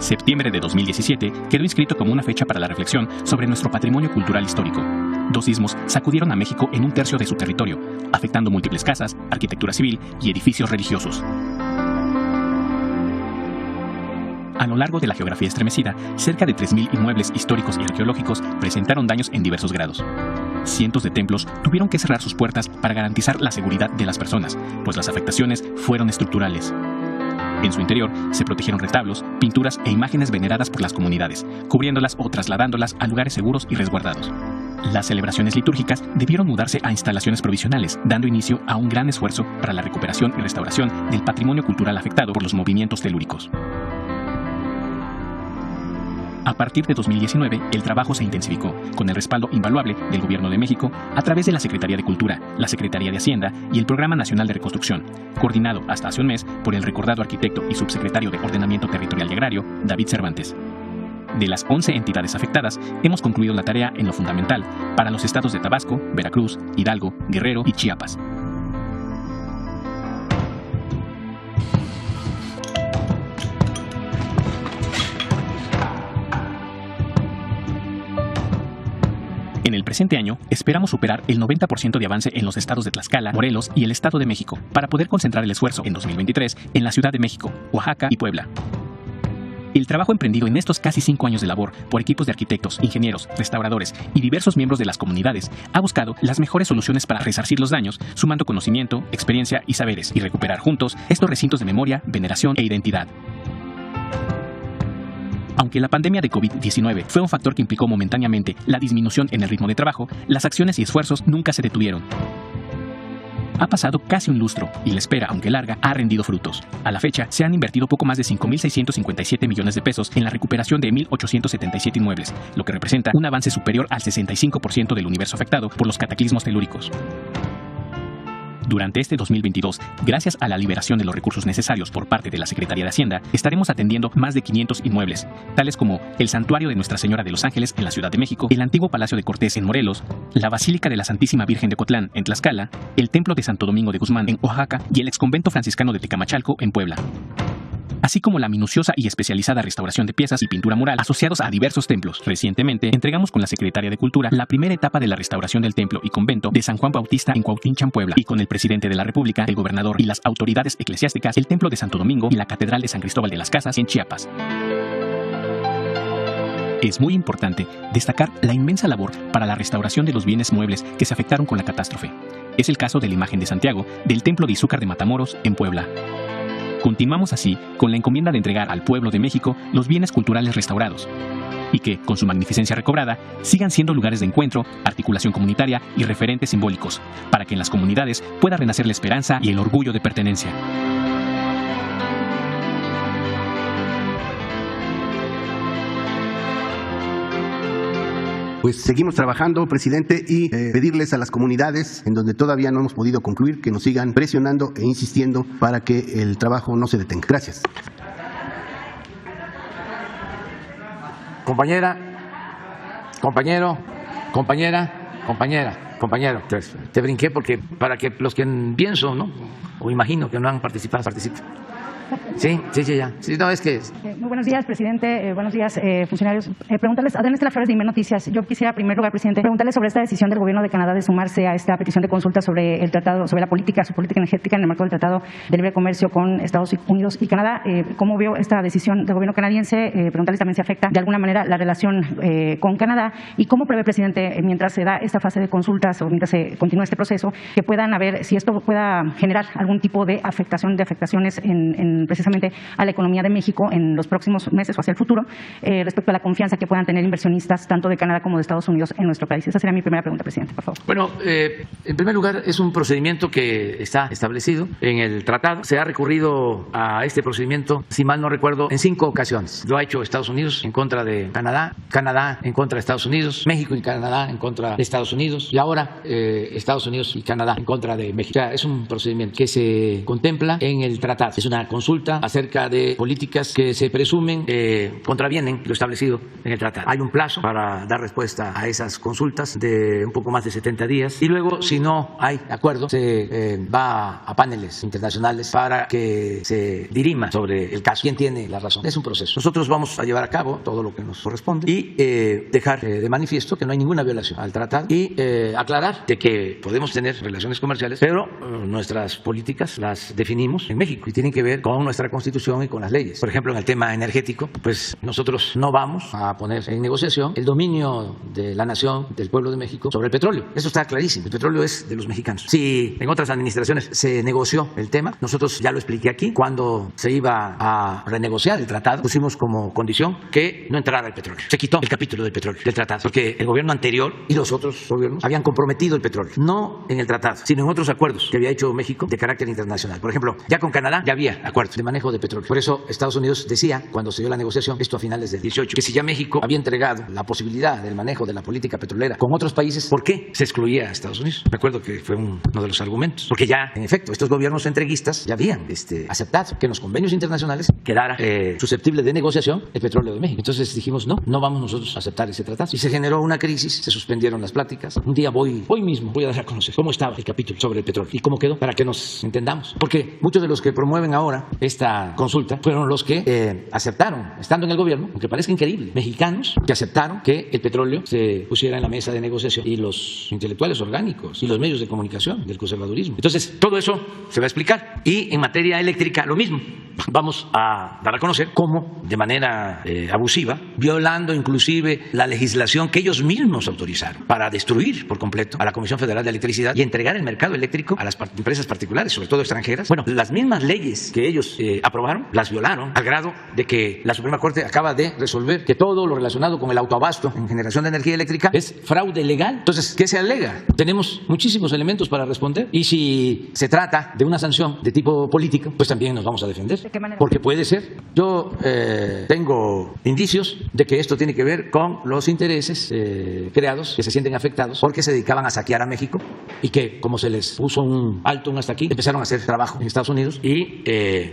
Septiembre de 2017 quedó inscrito como una fecha para la reflexión sobre nuestro patrimonio cultural histórico. 2 sismos sacudieron a México en 1/3 de su territorio, afectando múltiples casas, arquitectura civil y edificios religiosos. A lo largo de la geografía estremecida, cerca de 3.000 inmuebles históricos y arqueológicos presentaron daños en diversos grados. Cientos de templos tuvieron que cerrar sus puertas para garantizar la seguridad de las personas, pues las afectaciones fueron estructurales. En su interior se protegieron retablos, pinturas e imágenes veneradas por las comunidades, cubriéndolas o trasladándolas a lugares seguros y resguardados. Las celebraciones litúrgicas debieron mudarse a instalaciones provisionales, dando inicio a un gran esfuerzo para la recuperación y restauración del patrimonio cultural afectado por los movimientos telúricos. A partir de 2019, el trabajo se intensificó, con el respaldo invaluable del Gobierno de México a través de la Secretaría de Cultura, la Secretaría de Hacienda y el Programa Nacional de Reconstrucción, coordinado hasta hace un mes por el recordado arquitecto y subsecretario de Ordenamiento Territorial y Agrario, David Cervantes. De las 11 entidades afectadas, hemos concluido la tarea en lo fundamental para los estados de Tabasco, Veracruz, Hidalgo, Guerrero y Chiapas. En el presente año, esperamos superar el 90% de avance en los estados de Tlaxcala, Morelos y el Estado de México, para poder concentrar el esfuerzo en 2023 en la Ciudad de México, Oaxaca y Puebla. El trabajo emprendido en estos casi 5 años de labor por equipos de arquitectos, ingenieros, restauradores y diversos miembros de las comunidades ha buscado las mejores soluciones para resarcir los daños, sumando conocimiento, experiencia y saberes, y recuperar juntos estos recintos de memoria, veneración e identidad. Aunque la pandemia de COVID-19 fue un factor que implicó momentáneamente la disminución en el ritmo de trabajo, las acciones y esfuerzos nunca se detuvieron. Ha pasado casi un lustro y la espera, aunque larga, ha rendido frutos. A la fecha, se han invertido poco más de 5.657 millones de pesos en la recuperación de 1.877 inmuebles, lo que representa un avance superior al 65% del universo afectado por los cataclismos telúricos. Durante este 2022, gracias a la liberación de los recursos necesarios por parte de la Secretaría de Hacienda, estaremos atendiendo más de 500 inmuebles, tales como el Santuario de Nuestra Señora de los Ángeles en la Ciudad de México, el antiguo Palacio de Cortés en Morelos, la Basílica de la Santísima Virgen de Ocotlán en Tlaxcala, el Templo de Santo Domingo de Guzmán en Oaxaca y el exconvento franciscano de Tecamachalco en Puebla, así como la minuciosa y especializada restauración de piezas y pintura mural asociados a diversos templos. Recientemente, entregamos con la Secretaría de Cultura la primera etapa de la restauración del templo y convento de San Juan Bautista en Cuautinchan, Puebla, y con el presidente de la República, el gobernador y las autoridades eclesiásticas, el templo de Santo Domingo y la Catedral de San Cristóbal de las Casas en Chiapas. Es muy importante destacar la inmensa labor para la restauración de los bienes muebles que se afectaron con la catástrofe. Es el caso de la imagen de Santiago del Templo de Izúcar de Matamoros en Puebla. Continuamos así con la encomienda de entregar al pueblo de México los bienes culturales restaurados y que, con su magnificencia recobrada, sigan siendo lugares de encuentro, articulación comunitaria y referentes simbólicos, para que en las comunidades pueda renacer la esperanza y el orgullo de pertenencia. Pues seguimos trabajando, presidente, y pedirles a las comunidades en donde todavía no hemos podido concluir que nos sigan presionando e insistiendo para que el trabajo no se detenga. Gracias. Compañera, compañero, compañero. Te brinqué porque para que los que pienso, ¿no? O imagino que no han participado, participen. Sí, ya. Sí, no, es que... Muy buenos días, presidente. Buenos días, funcionarios. Preguntarles, Adrián Estela Flores de Imer Noticias. Yo quisiera, en primer lugar, presidente, preguntarles sobre esta decisión del Gobierno de Canadá de sumarse a esta petición de consulta sobre el tratado, sobre su política energética en el marco del Tratado de Libre Comercio con Estados Unidos y Canadá. ¿Cómo vio esta decisión del Gobierno canadiense? Preguntarles también si afecta de alguna manera la relación con Canadá y cómo prevé, presidente, mientras se da esta fase de consultas o mientras se continúa este proceso, que puedan haber, si esto pueda generar algún tipo de afectaciones precisamente a la economía de México en los próximos meses o hacia el futuro, respecto a la confianza que puedan tener inversionistas tanto de Canadá como de Estados Unidos en nuestro país. Esa sería mi primera pregunta, presidente, por favor. Bueno, en primer lugar, es un procedimiento que está establecido en el tratado. Se ha recurrido a este procedimiento, si mal no recuerdo, en 5 ocasiones. Lo ha hecho Estados Unidos en contra de Canadá, Canadá en contra de Estados Unidos, México y Canadá en contra de Estados Unidos y ahora Estados Unidos y Canadá en contra de México. O sea, es un procedimiento que se contempla en el tratado. Es una consulta consulta acerca de políticas que se presumen contravienen lo establecido en el tratado. Hay un plazo para dar respuesta a esas consultas de un poco más de 70 días y luego, si no hay acuerdo, se va a paneles internacionales para que se dirima sobre el caso. ¿Quién tiene la razón? Es un proceso. Nosotros vamos a llevar a cabo todo lo que nos corresponde y dejar de manifiesto que no hay ninguna violación al tratado y aclarar de que podemos tener relaciones comerciales, pero nuestras políticas las definimos en México y tienen que ver con nuestra Constitución y con las leyes. Por ejemplo, en el tema energético, pues nosotros no vamos a poner en negociación el dominio de la nación, del pueblo de México, sobre el petróleo. Eso está clarísimo. El petróleo es de los mexicanos. Si en otras administraciones se negoció el tema, nosotros ya lo expliqué aquí, cuando se iba a renegociar el tratado, pusimos como condición que no entrara el petróleo. Se quitó el capítulo del petróleo del tratado, porque el gobierno anterior y los otros gobiernos habían comprometido el petróleo, no en el tratado, sino en otros acuerdos que había hecho México de carácter internacional. Por ejemplo, ya con Canadá ya había acuerdos de manejo de petróleo. Por eso Estados Unidos decía, cuando se dio la negociación, esto a finales del 18, que si ya México había entregado la posibilidad del manejo de la política petrolera con otros países, ¿por qué se excluía a Estados Unidos? Recuerdo que fue uno de los argumentos, porque ya, en efecto, estos gobiernos entreguistas ya habían aceptado que en los convenios internacionales quedara susceptible de negociación el petróleo de México. Entonces dijimos, no vamos nosotros a aceptar ese tratado. Y se generó una crisis, se suspendieron las pláticas. Un día hoy mismo voy a dar a conocer cómo estaba el capítulo sobre el petróleo y cómo quedó, para que nos entendamos. Porque muchos de los que promueven ahora esta consulta fueron los que aceptaron, estando en el gobierno, aunque parezca increíble, mexicanos que aceptaron que el petróleo se pusiera en la mesa de negociación, y los intelectuales orgánicos y los medios de comunicación del conservadurismo. Entonces, todo eso se va a explicar. Y en materia eléctrica, lo mismo. Vamos a dar a conocer cómo, de manera abusiva, violando inclusive la legislación que ellos mismos autorizaron para destruir por completo a la Comisión Federal de Electricidad y entregar el mercado eléctrico a las empresas particulares, sobre todo extranjeras. Bueno, las mismas leyes que ellos aprobaron las violaron, al grado de que la Suprema Corte acaba de resolver que todo lo relacionado con el autoabasto en generación de energía eléctrica es fraude legal. Entonces, ¿qué se alega? Tenemos muchísimos elementos para responder, y si se trata de una sanción de tipo político, pues también nos vamos a defender. ¿De qué manera? Porque puede ser. Yo tengo indicios de que esto tiene que ver con los intereses creados, que se sienten afectados porque se dedicaban a saquear a México, y que, como se les puso un alto, un hasta aquí, empezaron a hacer trabajo en Estados Unidos y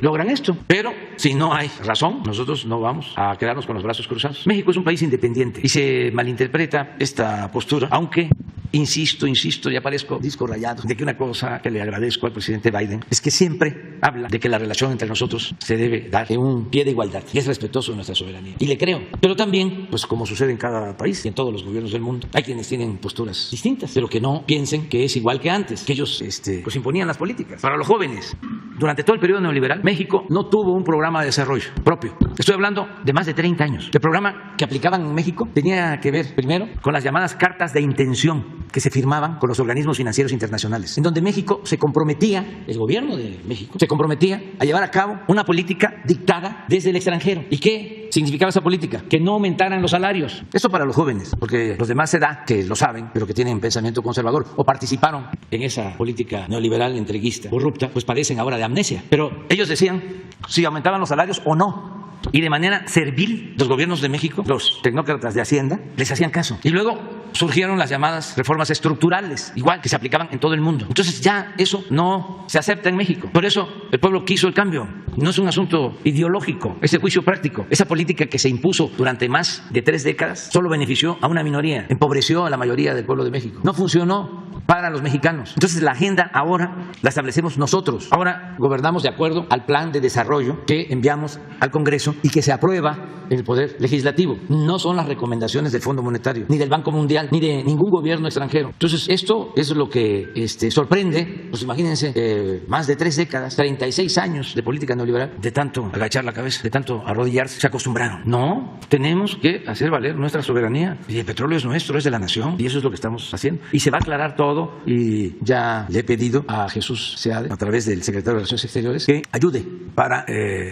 logran esto. Pero si no hay razón, nosotros no vamos a quedarnos con los brazos cruzados. México es un país independiente y se malinterpreta esta postura, aunque insisto, ya parezco disco rayado, de que una cosa que le agradezco al presidente Biden es que siempre habla de que la relación entre nosotros se debe dar en un pie de igualdad y es respetuoso de nuestra soberanía. Y le creo. Pero también, pues como sucede en cada país y en todos los gobiernos del mundo, hay quienes tienen posturas distintas, pero que no piensen que es igual que antes, que ellos pues imponían las políticas. Para los jóvenes, durante todo el periodo neoliberal, México no tuvo un programa de desarrollo propio. Estoy hablando de más de 30 años. El programa que aplicaban en México tenía que ver, primero, con las llamadas cartas de intención que se firmaban con los organismos financieros internacionales, en donde México se comprometía, el gobierno de México se comprometía a llevar a cabo una política dictada desde el extranjero. ¿Y qué significaba esa política? Que no aumentaran los salarios. Eso para los jóvenes, porque los demás se da que lo saben, pero que tienen pensamiento conservador o participaron en esa política neoliberal, entreguista, corrupta, pues padecen ahora de amnesia. Pero ellos decían si aumentaban los salarios o no. Y de manera servil, los gobiernos de México, los tecnócratas de Hacienda, les hacían caso. Y luego surgieron las llamadas reformas estructurales, igual, que se aplicaban en todo el mundo. Entonces ya eso no se acepta en México. Por eso el pueblo quiso el cambio. No es un asunto ideológico, es el juicio práctico. Esa política que se impuso durante más de 3 décadas solo benefició a una minoría, empobreció a la mayoría del pueblo de México. No funcionó para los mexicanos. Entonces la agenda ahora la establecemos nosotros. Ahora gobernamos de acuerdo al plan de desarrollo que enviamos al Congreso y que se aprueba en el Poder Legislativo. No son las recomendaciones del Fondo Monetario, ni del Banco Mundial, ni de ningún gobierno extranjero. Entonces esto es lo que sorprende. Pues imagínense, más de 3 décadas, 36 años de política neoliberal, de tanto agachar la cabeza, de tanto arrodillarse, se acostumbraron. No, tenemos que hacer valer nuestra soberanía. Y el petróleo es nuestro, es de la nación, y eso es lo que estamos haciendo. Y se va a aclarar todo, y ya le he pedido a Jesús Seade, a través del secretario de Relaciones Exteriores, que ayude para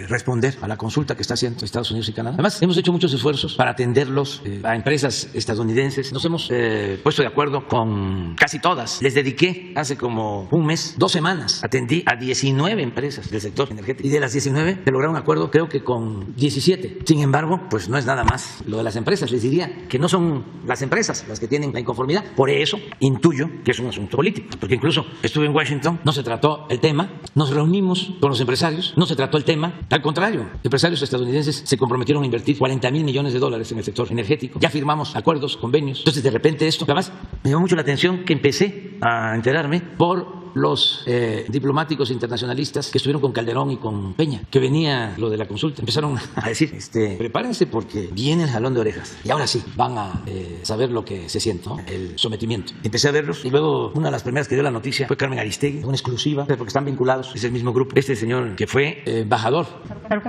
responder a la consulta que está haciendo Estados Unidos y Canadá. Además, hemos hecho muchos esfuerzos para atenderlos a empresas estadounidenses. Nos hemos puesto de acuerdo con casi todas. Les dediqué hace como un mes, 2 semanas, atendí a 19 empresas del sector energético, y de las 19 se lograron un acuerdo, creo que con 17. Sin embargo, pues no es nada más lo de las empresas. Les diría que no son las empresas las que tienen la inconformidad. Por eso intuyo que es un asunto político, porque incluso estuve en Washington, no se trató el tema, nos reunimos con los empresarios, no se trató el tema, al contrario, empresarios estadounidenses se comprometieron a invertir $40,000 millones en el sector energético, ya firmamos acuerdos, convenios, entonces de repente esto, además me llamó mucho la atención que empecé a enterarme por los diplomáticos internacionalistas que estuvieron con Calderón y con Peña, que venía lo de la consulta, empezaron a decir, prepárense porque viene el jalón de orejas y ahora sí van a saber lo que se siente, ¿no? El sometimiento. Empecé a verlos y luego una de las primeras que dio la noticia fue Carmen Aristegui, una exclusiva, porque están vinculados, es el mismo grupo. Este señor que fue embajador,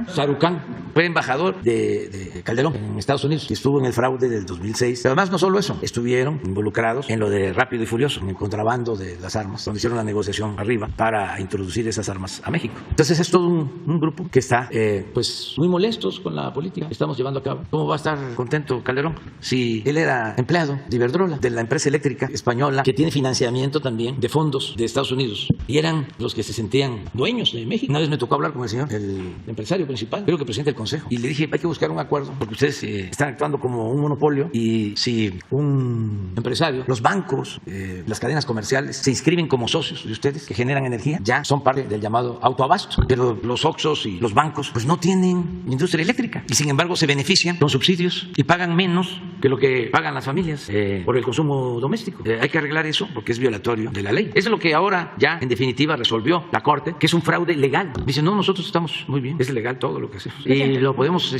Sarucán, fue embajador de Calderón en Estados Unidos, que estuvo en el fraude del 2006. Pero además no solo eso, estuvieron involucrados en lo de Rápido y Furioso, en el contrabando de las armas, donde hicieron la negociación arriba para introducir esas armas a México. Entonces es todo un grupo que está pues muy molestos con la política que estamos llevando a cabo. ¿Cómo va a estar contento Calderón si él era empleado de Iberdrola, de la empresa eléctrica española que tiene financiamiento también de fondos de Estados Unidos, y eran los que se sentían dueños de México? Una vez me tocó hablar con el señor, el empresario principal, creo que presidente del consejo, y le dije, hay que buscar un acuerdo porque ustedes están actuando como un monopolio, y si un empresario, los bancos, las cadenas comerciales se inscriben como socios de ustedes que generan energía, ya son parte del llamado autoabasto, pero los Oxxos y los bancos pues no tienen industria eléctrica y sin embargo se benefician con subsidios y pagan menos que lo que pagan las familias por el consumo doméstico. Hay que arreglar eso porque es violatorio de la ley. Eso es lo que ahora ya en definitiva resolvió la Corte, que es un fraude legal. Dicen, no, nosotros estamos muy bien, es legal todo lo que hacemos y lo podemos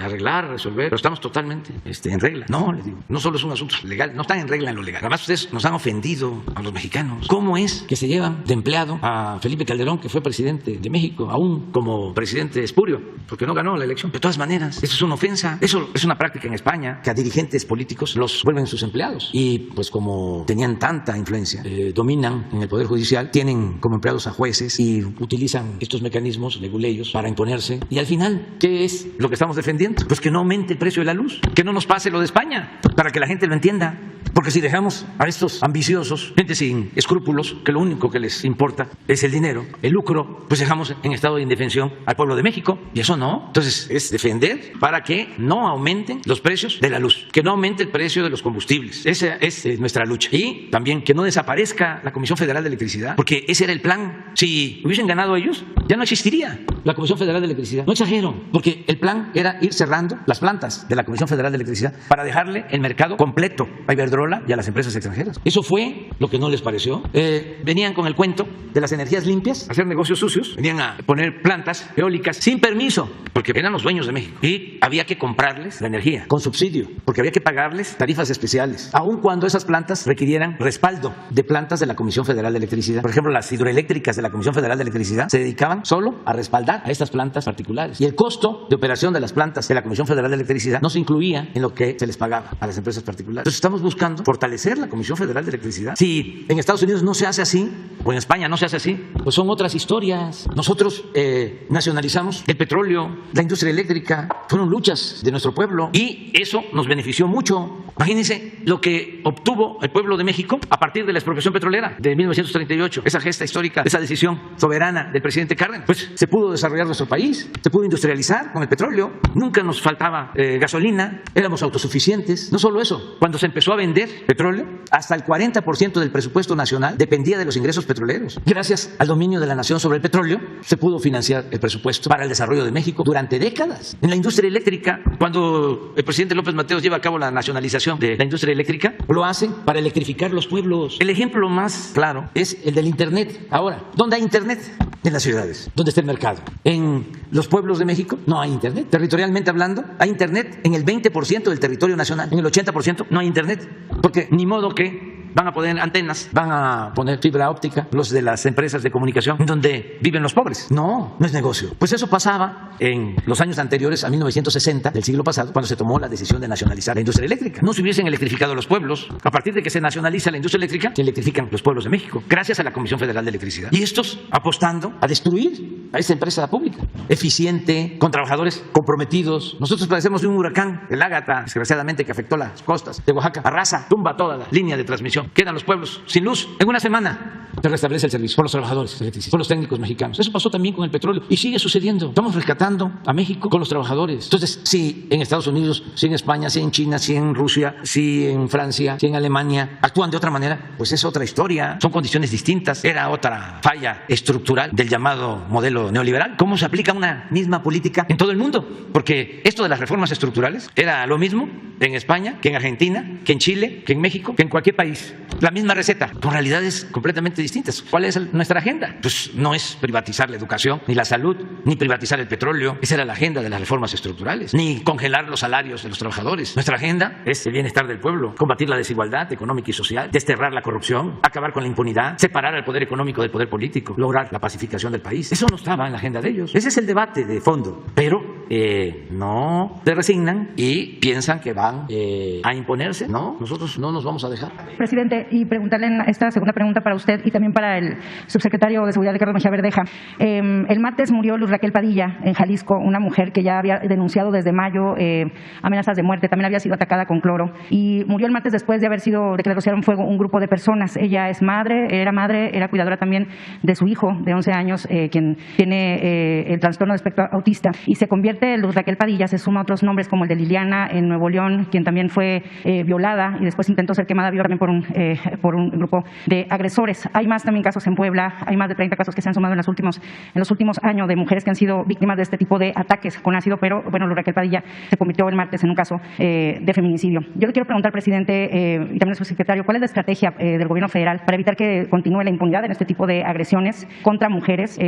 arreglar, resolver, pero estamos totalmente en regla. No, le digo, no solo es un asunto legal, no están en regla en lo legal. Además ustedes nos han ofendido a los mexicanos. ¿Cómo es que se llevan de empleado a Felipe Calderón, que fue presidente de México, aún como presidente espurio, porque no ganó la elección? De todas maneras, eso es una ofensa. Eso es una práctica en España, que a dirigentes políticos los vuelven sus empleados. Y pues como tenían tanta influencia, dominan en el Poder Judicial, tienen como empleados a jueces y utilizan estos mecanismos leguleyos para imponerse. Y al final, ¿qué es lo que estamos defendiendo? Pues que no aumente el precio de la luz, que no nos pase lo de España, para que la gente lo entienda. Porque si dejamos a estos ambiciosos, gente sin escrúpulos, que lo único que les importa es el dinero, el lucro, pues dejamos en estado de indefensión al pueblo de México, y eso no. Entonces es defender para que no aumenten los precios de la luz, que no aumente el precio de los combustibles. Esa es nuestra lucha. Y también que no desaparezca la Comisión Federal de Electricidad, porque ese era el plan. Si hubiesen ganado ellos, ya no existiría la Comisión Federal de Electricidad. No exagero, porque el plan era ir cerrando las plantas de la Comisión Federal de Electricidad para dejarle el mercado completo a Iberdrola y a las empresas extranjeras. Eso fue lo que no les pareció. Venían con el cuento de las energías limpias, hacer negocios sucios, venían a poner plantas eólicas sin permiso, porque eran los dueños de México, y había que comprarles la energía con subsidio, porque había que pagarles tarifas especiales, aun cuando esas plantas requirieran respaldo de plantas de la Comisión Federal de Electricidad. Por ejemplo, las hidroeléctricas de la Comisión Federal de Electricidad se dedicaban solo a respaldar a estas plantas particulares, y el costo de operación de las plantas de la Comisión Federal de Electricidad no se incluía en lo que se les pagaba a las empresas particulares. Entonces estamos buscando fortalecer la Comisión Federal de Electricidad. Si en Estados Unidos no se hace así, o en España no se hace así, pues son otras historias. Nosotros nacionalizamos el petróleo, la industria eléctrica, fueron luchas de nuestro pueblo y eso nos benefició mucho. Imagínense lo que obtuvo el pueblo de México a partir de la expropiación petrolera de 1938, esa gesta histórica, esa decisión soberana del presidente Cárdenas. Pues se pudo desarrollar nuestro país, se pudo industrializar con el petróleo, nunca nos faltaba gasolina, éramos autosuficientes. No solo eso, cuando se empezó a vender petróleo, hasta el 40% del presupuesto nacional dependía de los ingresos petroleros. Gracias al dominio de la nación sobre el petróleo, se pudo financiar el presupuesto para el desarrollo de México durante décadas. En la industria eléctrica, cuando el presidente López Mateos lleva a cabo la nacionalización de la industria eléctrica, lo hace para electrificar los pueblos. El ejemplo más claro es el del Internet. Ahora, ¿dónde hay Internet? En las ciudades. ¿Dónde está el mercado? En los pueblos de México no hay Internet. Territorialmente hablando, hay Internet en el 20% del territorio nacional. En el 80% no hay Internet. Porque ni modo que van a poner antenas, van a poner fibra óptica los de las empresas de comunicación donde viven los pobres. No, no es negocio. Pues eso pasaba en los años anteriores a 1960 del siglo pasado, cuando se tomó la decisión de nacionalizar la industria eléctrica. No se hubiesen electrificado los pueblos. A partir de que se nacionaliza la industria eléctrica, se electrifican los pueblos de México, gracias a la Comisión Federal de Electricidad. Y estos apostando a destruir a esa empresa pública, eficiente, con trabajadores comprometidos. Nosotros padecemos de un huracán, el Ágata, desgraciadamente, que afectó las costas de Oaxaca, arrasa, tumba toda la línea de transmisión, quedan los pueblos sin luz. En una semana se restablece el servicio por los trabajadores electricistas, por los técnicos mexicanos. Eso pasó también con el petróleo y sigue sucediendo. Estamos rescatando a México con los trabajadores. Entonces, si en Estados Unidos, si en España, si en China, si en Rusia, si en Francia, si en Alemania actúan de otra manera, pues es otra historia, son condiciones distintas. Era otra falla estructural del llamado modelo neoliberal. ¿Cómo se aplica una misma política en todo el mundo? Porque esto de las reformas estructurales era lo mismo en España, que en Argentina, que en Chile, que en México, que en cualquier país. La misma receta, con realidades completamente distintas. ¿Cuál es nuestra agenda? Pues no es privatizar la educación, ni la salud, ni privatizar el petróleo. Esa era la agenda de las reformas estructurales. Ni congelar los salarios de los trabajadores. Nuestra agenda es el bienestar del pueblo, combatir la desigualdad económica y social, desterrar la corrupción, acabar con la impunidad, separar al poder económico del poder político, lograr la pacificación del país. Eso no estaba en la agenda de ellos. Ese es el debate de fondo. Pero no se resignan y piensan que van a imponerse. No, nosotros no nos vamos a dejar. Presidente, y preguntarle en esta segunda pregunta para usted y también para el subsecretario de Seguridad, Ricardo Mejía Verdeja. El martes murió Luz Raquel Padilla en Jalisco, una mujer que ya había denunciado desde mayo amenazas de muerte, también había sido atacada con cloro y murió el martes después de haber sido de que le rociaron fuego un grupo de personas. Ella es era cuidadora también de su hijo de 11 años, quien tiene el trastorno de espectro autista, y se convierte Luz Raquel Padilla, se suma a otros nombres como el de Liliana en Nuevo León, quien también fue violada y después intentó ser quemada viva también por un grupo de agresores. Hay más también casos en Puebla, hay más de 30 casos que se han sumado en los últimos años de mujeres que han sido víctimas de este tipo de ataques con ácido, pero bueno, Luz Raquel Padilla se convirtió el martes en un caso de feminicidio. Yo le quiero preguntar, presidente, y también al subsecretario, ¿cuál es la estrategia del gobierno federal para evitar que continúe la impunidad en este tipo de agresiones contra mujeres?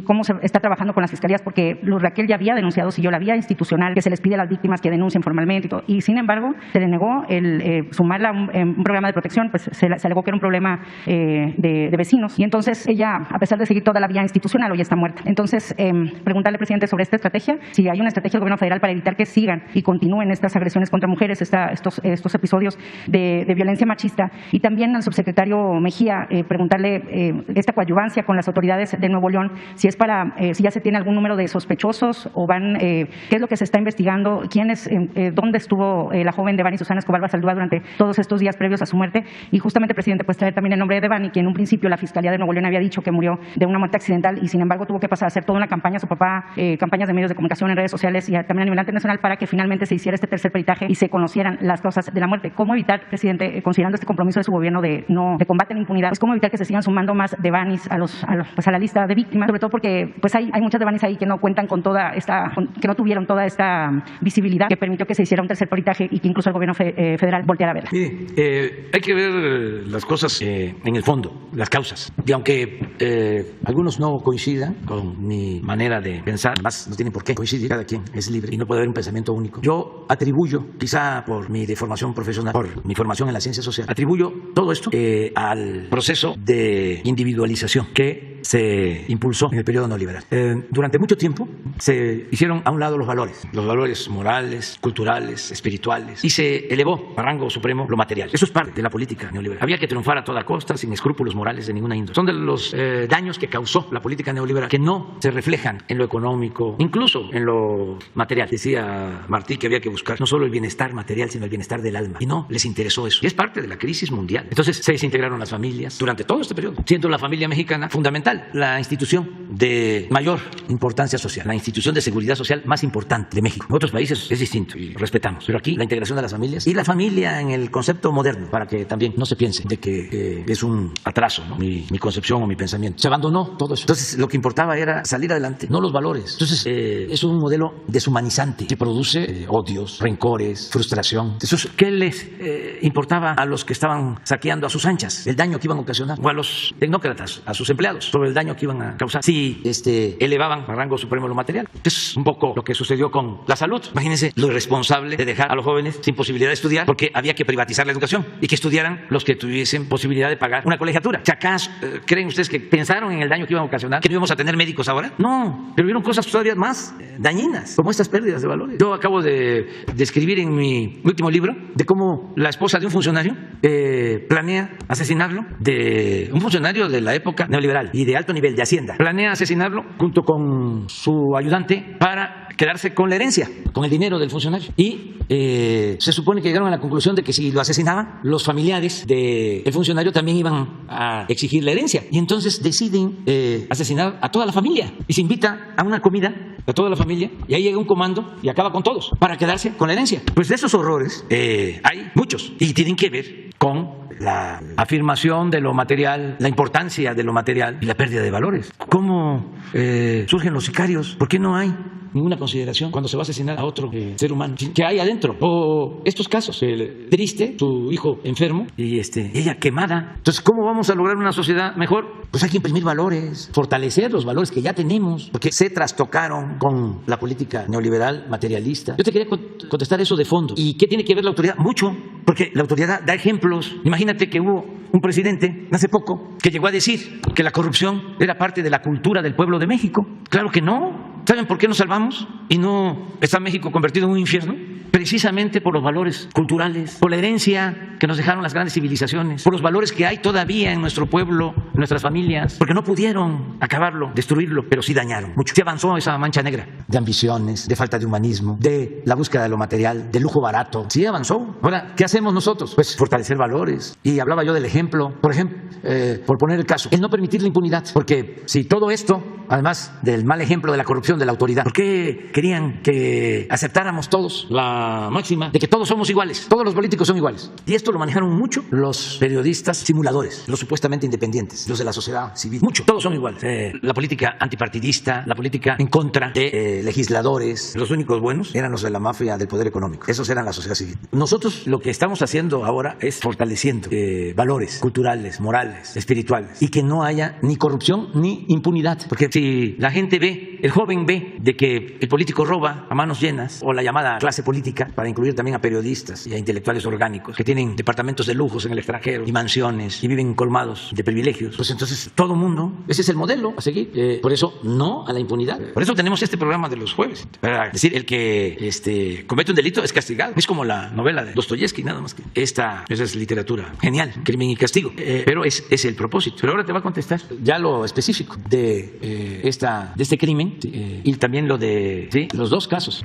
¿Cómo se está trabajando con las fiscalías? Porque Luz Raquel ya había denunciado, siguió la vía institucional que se les pide a las víctimas que denuncien formalmente y todo, y sin embargo se le negó el sumarla a un programa de protección, pues se alegó que era un problema de vecinos, y entonces ella, a pesar de seguir toda la vía institucional, hoy está muerta. Entonces, preguntarle, presidente, sobre esta estrategia, si hay una estrategia del gobierno federal para evitar que sigan y continúen estas agresiones contra mujeres, estos episodios de violencia machista, y también al subsecretario Mejía, preguntarle esta coadyuvancia con las autoridades de Nuevo León, si ya se tiene algún número de sospechosos o qué es lo que se está investigando, dónde estuvo la joven Devani Susana Escobar Basaldúa durante todos estos días previos a su muerte, y justamente, presidente, pues traer también el nombre de Devani, que en un principio la Fiscalía de Nuevo León había dicho que murió de una muerte accidental y sin embargo tuvo que pasar a hacer toda una campaña, su papá, campañas de medios de comunicación en redes sociales y también a nivel internacional para que finalmente se hiciera este tercer peritaje y se conocieran las causas de la muerte. ¿Cómo evitar, presidente, considerando este compromiso de su gobierno de combate a la impunidad, pues cómo evitar que se sigan sumando más Devanis a la lista de víctimas? Sobre todo porque pues hay muchas Devanis ahí que no cuentan con que no tuvieron toda esta visibilidad que permitió que se hiciera un tercer peritaje y que incluso el gobierno federal volteara a verla. Mire, hay que ver las cosas en el fondo, las causas. Y aunque algunos no coincidan con mi manera de pensar, además no tienen por qué coincidir, cada quien es libre y no puede haber un pensamiento único. Yo atribuyo, quizá por mi deformación profesional, por mi formación en la ciencia social, atribuyo todo esto al proceso de individualización que se impulsó en el periodo neoliberal. Durante mucho tiempo se hicieron a un lado los valores morales, culturales, espirituales, y se elevó a rango supremo lo material. Eso es parte de la política neoliberal. Había que triunfar a toda costa, sin escrúpulos morales de ninguna índole. Son de los daños que causó la política neoliberal, que no se reflejan en lo económico, incluso en lo material. Decía Martí que había que buscar no solo el bienestar material, sino el bienestar del alma. Y no les interesó eso. Y es parte de la crisis mundial. Entonces se desintegraron las familias durante todo este periodo, siendo la familia mexicana fundamental, la institución de mayor importancia social, la institución de seguridad social más importante de México. En otros países es distinto y lo respetamos, pero aquí la integración de las familias y la familia en el concepto moderno, para que también no se piense de que es un atraso, ¿no? mi concepción o mi pensamiento. Se abandonó todo eso. Entonces lo que importaba era salir adelante, no los valores. Entonces es un modelo deshumanizante que produce odios, rencores, frustración. Entonces, ¿qué les importaba a los que estaban saqueando a sus anchas? El daño que iban a ocasionar, o a los tecnócratas, a sus empleados, sobre el daño que iban a causar si elevaban a rango supremo lo material. Es un poco lo que sucedió con la salud. Imagínense lo irresponsable de dejar a los jóvenes sin posibilidad de estudiar porque había que privatizar la educación y que estudiaran los que tuviesen posibilidad de pagar una colegiatura. ¿Acaso creen ustedes que pensaron en el daño que iban a ocasionar? ¿Que no íbamos a tener médicos ahora? No, pero vieron cosas todavía más dañinas, como estas pérdidas de valores. Yo acabo de escribir en mi último libro de cómo la esposa de un funcionario planea asesinarlo, de un funcionario de la época neoliberal y de alto nivel de Hacienda. Planea quería asesinarlo junto con su ayudante para quedarse con la herencia, con el dinero del funcionario. Y se supone que llegaron a la conclusión de que si lo asesinaban, los familiares del funcionario también iban a exigir la herencia. Y entonces deciden asesinar a toda la familia. Y se invita a una comida a toda la familia, y ahí llega un comando y acaba con todos para quedarse con la herencia. Pues de esos horrores hay muchos y tienen que ver con la afirmación de lo material, la importancia de lo material y la pérdida de valores. ¿Cómo surgen los sicarios? ¿Por qué no hay ninguna consideración cuando se va a asesinar a otro ser humano? ¿Qué hay adentro? O estos casos, triste, su hijo enfermo y ella quemada. Entonces, ¿cómo vamos a lograr una sociedad mejor? Pues hay que imprimir valores, fortalecer los valores que ya tenemos, porque se trastocaron con la política neoliberal materialista. Yo te quería contestar eso de fondo. ¿Y qué tiene que ver la autoridad? Mucho, porque la autoridad da ejemplos. Imagínate que hubo un presidente hace poco que llegó a decir que la corrupción era parte de la cultura del pueblo de México. Claro que no. ¿Saben por qué nos salvamos y no está México convertido en un infierno? Precisamente por los valores culturales, por la herencia que nos dejaron las grandes civilizaciones, por los valores que hay todavía en nuestro pueblo, en nuestras familias, porque no pudieron acabarlo, destruirlo, pero sí dañaron mucho. Se avanzó esa mancha negra de ambiciones, de falta de humanismo, de la búsqueda de lo material, de lujo barato. Sí avanzó. Ahora, ¿qué hacemos nosotros? Pues fortalecer valores. Y hablaba yo del ejemplo, por ejemplo, por poner el caso, el no permitir la impunidad, porque si todo esto, además del mal ejemplo de la corrupción de la autoridad, ¿por qué querían que aceptáramos todos la máxima de que todos somos iguales, todos los políticos son iguales? Y esto lo manejaron mucho los periodistas simuladores, los supuestamente independientes, los de la sociedad civil. Mucho, todos son iguales. La política antipartidista, la política en contra de legisladores, los únicos buenos eran los de la mafia del poder económico. Esos eran la sociedad civil. Nosotros lo que estamos haciendo ahora es fortaleciendo valores culturales, morales, espirituales, y que no haya ni corrupción ni impunidad. Porque si la gente ve, el joven ve de que el político roba a manos llenas, o la llamada clase política, para incluir también a periodistas y a intelectuales orgánicos que tienen departamentos de lujos en el extranjero y mansiones y viven colmados de privilegios, pues entonces todo mundo, ese es el modelo a seguir. Por eso no a la impunidad. Por eso tenemos este programa de los jueves, para decir, el que comete un delito es castigado. Es como la novela de Dostoyevsky, nada más que esa es literatura genial, Crimen y Castigo, pero es el propósito. Pero ahora te va a contestar ya lo específico de este crimen y también lo de los dos casos.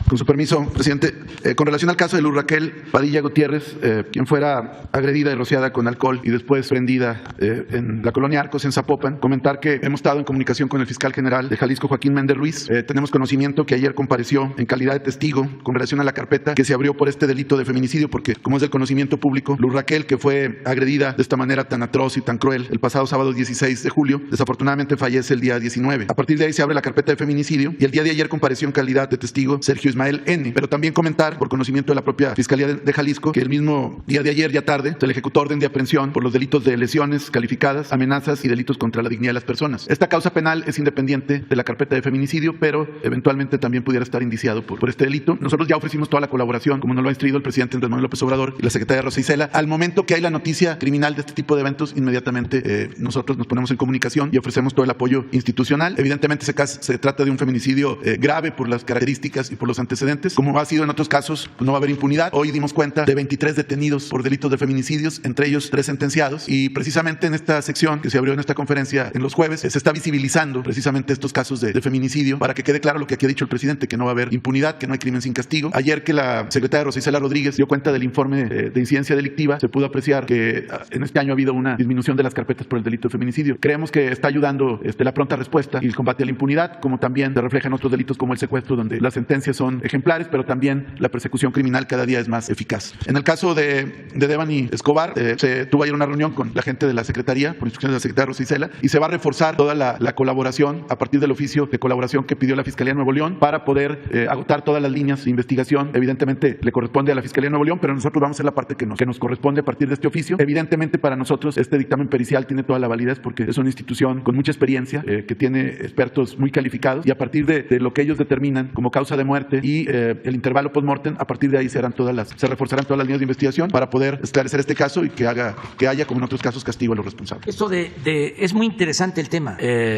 Con su permiso, presidente, con relación al caso de Luz Raquel Padilla Gutiérrez, quien fuera agredida y rociada con alcohol y después prendida en la colonia Arcos, en Zapopan, comentar que hemos estado en comunicación con el fiscal general de Jalisco, Joaquín Méndez Ruiz. Tenemos conocimiento que ayer compareció en calidad de testigo con relación a la carpeta que se abrió por este delito de feminicidio, porque, como es del conocimiento público, Luz Raquel, que fue agredida de esta manera tan atroz y tan cruel el pasado sábado 16 de julio, desafortunadamente fallece el día 19. A partir de ahí se abre la carpeta de feminicidio y el día de ayer compareció en calidad de testigo Sergio Ismael N. Pero también comentar, por conocimiento de la propia Fiscalía de Jalisco, que el mismo día de ayer, ya tarde, se le ejecutó orden de aprehensión por los delitos de lesiones calificadas, amenazas y delitos contra la dignidad de las personas. Esta causa penal es independiente de la carpeta de feminicidio, pero eventualmente también pudiera estar indiciado por este delito. Nosotros ya ofrecimos toda la colaboración, como nos lo ha instruido el presidente Andrés Manuel López Obrador y la secretaria Rosa Isela. Al momento que hay la noticia criminal de este tipo de eventos, inmediatamente nosotros nos ponemos en comunicación y ofrecemos todo el apoyo institucional. Evidentemente se trata de un feminicidio grave por las características y por los antecedentes. Como ha sido en otros casos, pues no va a haber impunidad. Hoy dimos cuenta de 23 detenidos por delitos de feminicidios, entre ellos 3 sentenciados, y precisamente en esta sección que se abrió en esta conferencia en los jueves, se está visibilizando precisamente estos casos de feminicidio para que quede claro lo que aquí ha dicho el presidente, que no va a haber impunidad, que no hay crimen sin castigo. Ayer que la secretaria Rosa Isela Rodríguez dio cuenta del informe de incidencia delictiva, se pudo apreciar que en este año ha habido una disminución de las carpetas por el delito de feminicidio. Creemos que está ayudando la pronta respuesta y el combate a la impunidad, como también se refleja en otros delitos como el secuestro, donde las sentencias son ejemplares, pero también la persecución criminal cada día es más eficaz. En el caso de Devani Escobar, se tuvo ayer una reunión con la gente de la Secretaría, por instrucciones de la secretaria Rosa Isela, y se va a reforzar toda la colaboración a partir del oficio de colaboración que pidió la Fiscalía de Nuevo León para poder agotar todas las líneas de investigación. Evidentemente le corresponde a la Fiscalía de Nuevo León, pero nosotros vamos a hacer la parte que nos corresponde a partir de este oficio. Evidentemente para nosotros este dictamen pericial tiene toda la validez porque es una institución con mucha experiencia, que tiene expertos muy calificados, y a partir de lo que ellos determinan como causa de muerte y el intervalo post-mortem, a partir de ahí se reforzarán todas las líneas de investigación para poder esclarecer este caso y que haya, como en otros casos, castigo a los responsables. Esto es muy interesante el tema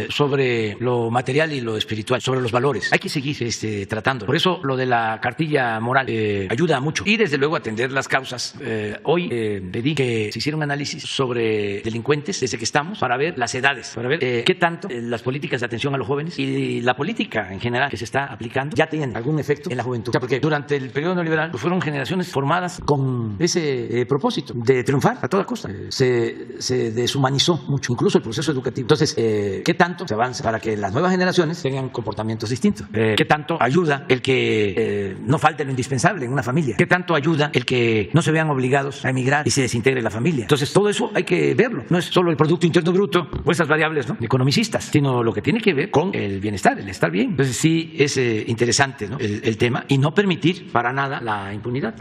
sobre lo material y lo espiritual, sobre los valores. Hay que seguir tratando. Por eso lo de la cartilla moral ayuda mucho. Y desde luego atender las causas. Hoy pedí que se hiciera un análisis sobre delincuentes desde que estamos para ver las edades, para ver qué tanto las políticas de atención a los jóvenes y la política en general que se está aplicando ya tienen algún efecto en la juventud. O sea, porque durante el periodo neoliberal pues fueron generaciones formadas con ese propósito de triunfar a toda costa. Se deshumanizó mucho, incluso el proceso educativo. Entonces, ¿qué tanto se avanza para que las nuevas generaciones tengan comportamientos distintos? ¿Qué tanto ayuda el que no falte lo indispensable en una familia? ¿Qué tanto ayuda el que no se vean obligados a emigrar y se desintegre la familia? Entonces, todo eso hay que verlo. No es solo el Producto Interno Bruto o esas variables, ¿no?, economicistas, sino lo que tiene que ver con el bienestar, el estar bien. Entonces, sí es interesante, ¿no?, el tema, y no permitir para nada la impunidad.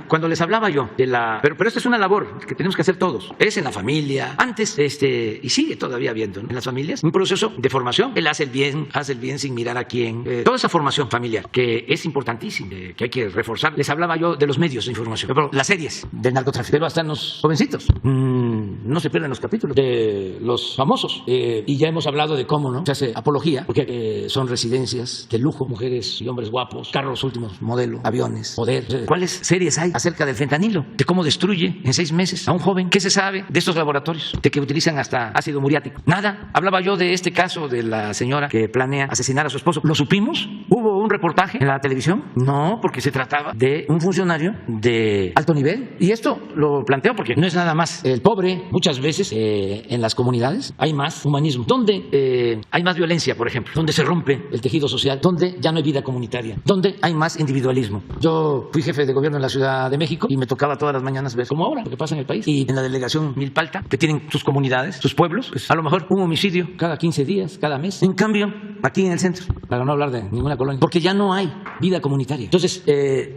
Cuando les hablaba yo de pero esta es una labor que tenemos que hacer todos. Es en la familia, antes, y sigue todavía habiendo, ¿no?, en las familias, un proceso de formación. Él hace el bien sin mirar a quién. Toda esa formación familiar, que es importantísima, que hay que reforzar. Les hablaba yo de los medios de información, pero las series del narcotráfico, pero hasta en los jovencitos. No se pierden los capítulos de los famosos. Y ya hemos hablado de cómo, ¿no?, se hace apología, porque son residencias de lujo, mujeres y hombres guapos, carros últimos modelo, aviones, poder. ¿Cuáles series hay acerca del fentanilo? De cómo destruye en 6 meses a un joven. ¿Qué se sabe de estos laboratorios? De que utilizan hasta ácido muriático. Nada. Hablaba yo de este caso de la señora que planea asesinar a su esposo. ¿Lo supimos? ¿Hubo un reportaje en la televisión? No, porque se trataba de un funcionario de alto nivel. Y esto lo planteo porque no es nada más el pobre. Muchas veces en las comunidades hay más humanismo. Donde hay más violencia, por ejemplo. Donde se rompe el tejido social. Donde ya no hay vida comunitaria. Donde hay más individualismo. Yo fui jefe de gobierno en la Ciudad de México y me tocaba todas las mañanas ver, como ahora, lo que pasa en el país. Y en la delegación Milpalta, que tienen sus comunidades, sus pueblos, pues a lo mejor un homicidio cada 15 días, cada mes. En cambio, aquí en el centro, para no hablar de ninguna colonia, porque ya no hay vida comunitaria. Entonces,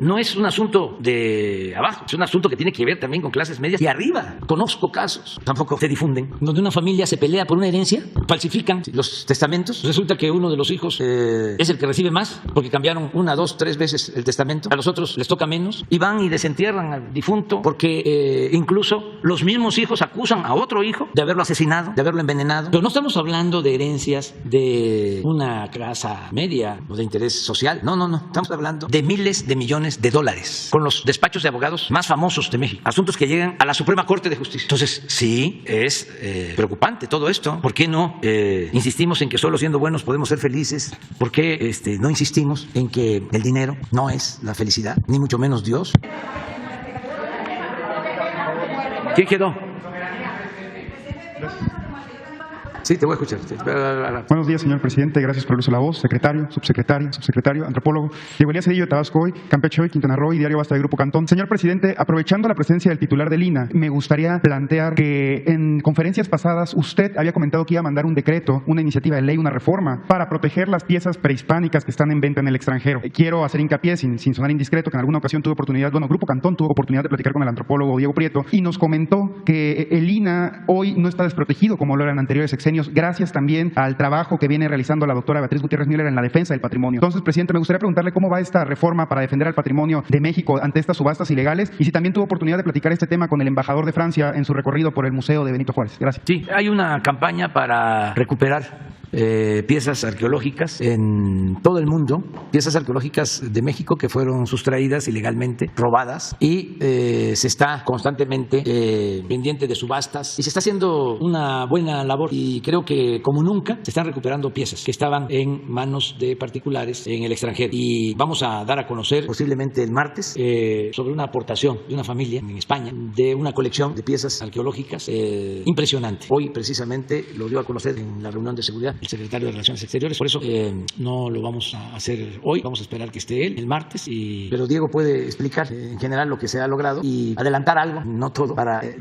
no es un asunto de abajo, es un asunto que tiene que ver también con clases medias y arriba. Conozco casos, tampoco se difunden, donde una familia se pelea por una herencia, falsifican los testamentos. Resulta que uno de los hijos es el que recibe más, porque cambiaron 1, 2, 3 veces el testamento. A los otros les toca menos y van y desentierran al difunto, porque incluso los mismos hijos acusan a otro hijo de haberlo asesinado, de haberlo envenenado. Pero no estamos hablando de herencias de una clase media o de interés social. No. Estamos hablando de miles de millones de dólares con los despachos de abogados más famosos de México. Asuntos que llegan a la Suprema Corte de Justicia. Entonces, sí, es preocupante todo esto. ¿Por qué no insistimos en que solo siendo buenos podemos ser felices? ¿Por qué no insistimos en que el dinero no es la felicidad, ni mucho menos Dios? ¿Quién quedó? Sí, te voy a escuchar. Buenos días, señor presidente. Gracias por el uso de la voz. Secretario, subsecretario, antropólogo. Diego Elías Cedillo de Tabasco Hoy, Campeche Hoy, Quintana Roo y Diario Basta de Grupo Cantón. Señor presidente, aprovechando la presencia del titular del INAH, me gustaría plantear que en conferencias pasadas usted había comentado que iba a mandar un decreto, una iniciativa de ley, una reforma, para proteger las piezas prehispánicas que están en venta en el extranjero. Quiero hacer hincapié, sin sonar indiscreto, que en alguna ocasión Grupo Cantón tuvo oportunidad de platicar con el antropólogo Diego Prieto y nos comentó que el INAH hoy no está desprotegido como lo eran anteriores sexenios, gracias también al trabajo que viene realizando la doctora Beatriz Gutiérrez Müller en la defensa del patrimonio. Entonces, presidente, me gustaría preguntarle cómo va esta reforma para defender al patrimonio de México ante estas subastas ilegales y si también tuvo oportunidad de platicar este tema con el embajador de Francia en su recorrido por el Museo de Benito Juárez. Gracias. Sí, hay una campaña para recuperar piezas arqueológicas en todo el mundo, piezas arqueológicas de México que fueron sustraídas ilegalmente, robadas, y se está constantemente pendiente de subastas y se está haciendo una buena labor, y creo que como nunca se están recuperando piezas que estaban en manos de particulares en el extranjero, y vamos a dar a conocer posiblemente el martes sobre una aportación de una familia en España de una colección de piezas arqueológicas impresionante. Hoy precisamente lo dio a conocer en la reunión de seguridad el secretario de Relaciones Exteriores, por eso no lo vamos a hacer hoy, vamos a esperar que esté él el martes, pero Diego puede explicar en general lo que se ha logrado y adelantar algo, no todo,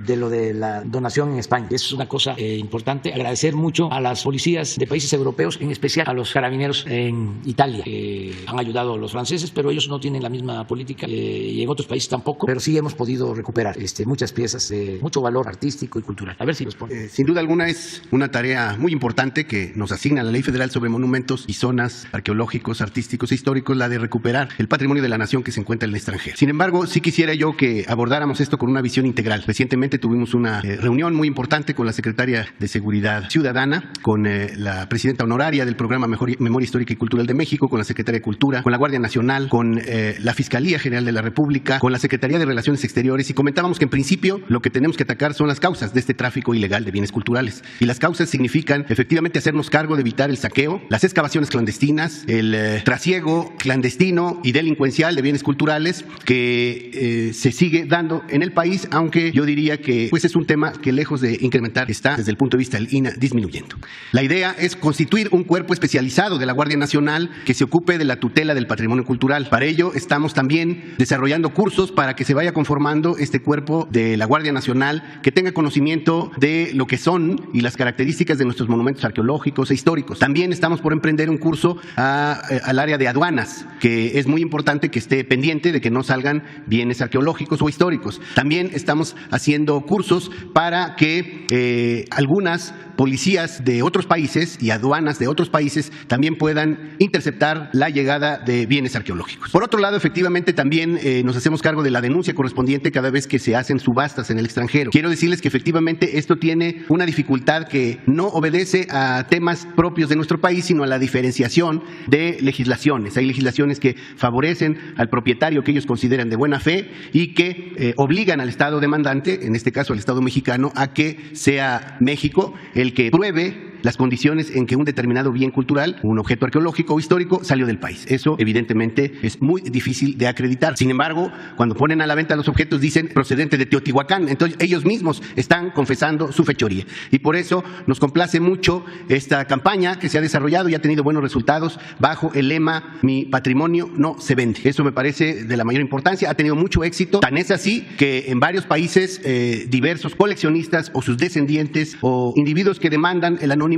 de lo de la donación en España. Es una cosa importante. Agradecer mucho a las policías de países europeos, en especial a los carabineros en Italia, que han ayudado a los franceses, pero ellos no tienen la misma política y en otros países tampoco, pero sí hemos podido recuperar muchas piezas de mucho valor artístico y cultural. A ver si los pone. Sin duda alguna es una tarea muy importante que nos asigna la Ley Federal sobre Monumentos y Zonas Arqueológicos, Artísticos e Históricos, la de recuperar el patrimonio de la nación que se encuentra en el extranjero. Sin embargo, sí quisiera yo que abordáramos esto con una visión integral. Recientemente tuvimos una reunión muy importante con la Secretaria de Seguridad Ciudadana, con la presidenta honoraria del programa Memoria Histórica y Cultural de México, con la Secretaria de Cultura, con la Guardia Nacional, con la Fiscalía General de la República, con la Secretaría de Relaciones Exteriores, y comentábamos que en principio lo que tenemos que atacar son las causas de este tráfico ilegal de bienes culturales. Y las causas significan efectivamente hacernos cargo de evitar el saqueo, las excavaciones clandestinas, el trasiego clandestino y delincuencial de bienes culturales que se sigue dando en el país, aunque yo diría que pues es un tema que lejos de incrementar está desde el punto de vista del INAH disminuyendo. La idea es constituir un cuerpo especializado de la Guardia Nacional que se ocupe de la tutela del patrimonio cultural. Para ello estamos también desarrollando cursos para que se vaya conformando este cuerpo de la Guardia Nacional, que tenga conocimiento de lo que son y las características de nuestros monumentos arqueológicos e históricos. También estamos por emprender un curso al área de aduanas, que es muy importante que esté pendiente de que no salgan bienes arqueológicos o históricos. También estamos haciendo cursos para que algunas policías de otros países y aduanas de otros países también puedan interceptar la llegada de bienes arqueológicos. Por otro lado, efectivamente, también nos hacemos cargo de la denuncia correspondiente cada vez que se hacen subastas en el extranjero. Quiero decirles que efectivamente esto tiene una dificultad que no obedece a temas propios de nuestro país, sino a la diferenciación de legislaciones. Hay legislaciones que favorecen al propietario que ellos consideran de buena fe y que obligan al Estado demandante, en este caso al Estado mexicano, a que sea México el que pruebe las condiciones en que un determinado bien cultural, un objeto arqueológico o histórico, salió del país. Eso, evidentemente, es muy difícil de acreditar. Sin embargo, cuando ponen a la venta los objetos, dicen procedente de Teotihuacán. Entonces, ellos mismos están confesando su fechoría. Y por eso nos complace mucho esta campaña que se ha desarrollado y ha tenido buenos resultados bajo el lema "Mi patrimonio no se vende". Eso me parece de la mayor importancia. Ha tenido mucho éxito. Tan es así que en varios países diversos coleccionistas o sus descendientes o individuos que demandan el anonimato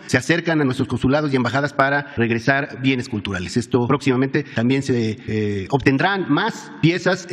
se acercan a nuestros consulados y embajadas para regresar bienes culturales. Esto próximamente también se obtendrán más piezas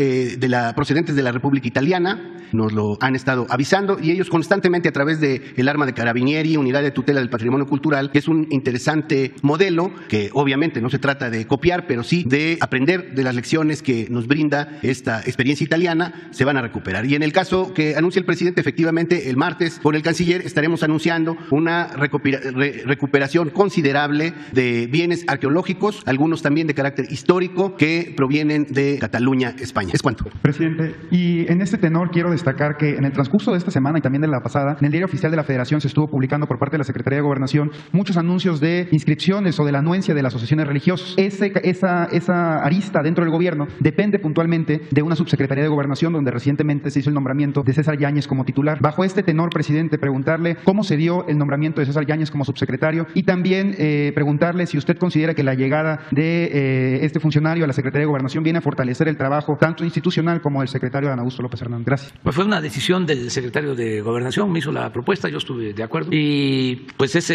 procedentes de la República Italiana. Nos lo han estado avisando y ellos constantemente a través del Arma de Carabinieri, Unidad de Tutela del Patrimonio Cultural, que es un interesante modelo que obviamente no se trata de copiar, pero sí de aprender de las lecciones que nos brinda esta experiencia italiana, se van a recuperar. Y en el caso que anuncia el presidente, efectivamente el martes por el canciller estaremos anunciando una recuperación considerable de bienes arqueológicos, algunos también de carácter histórico que provienen de Cataluña, España. ¿Es cuánto? Presidente, y en este tenor quiero destacar que en el transcurso de esta semana y también de la pasada, en el Diario Oficial de la Federación se estuvo publicando por parte de la Secretaría de Gobernación muchos anuncios de inscripciones o de la anuencia de las asociaciones religiosas. Esa arista dentro del gobierno depende puntualmente de una subsecretaría de Gobernación donde recientemente se hizo el nombramiento de César Yáñez como titular. Bajo este tenor, presidente, preguntarle cómo se dio el nombramiento de César Yáñez como subsecretario y también preguntarle si usted considera que la llegada de este funcionario a la Secretaría de Gobernación viene a fortalecer el trabajo tanto institucional como del secretario Adán Augusto López Hernández. Gracias. Pues fue una decisión del secretario de Gobernación, me hizo la propuesta, yo estuve de acuerdo y pues es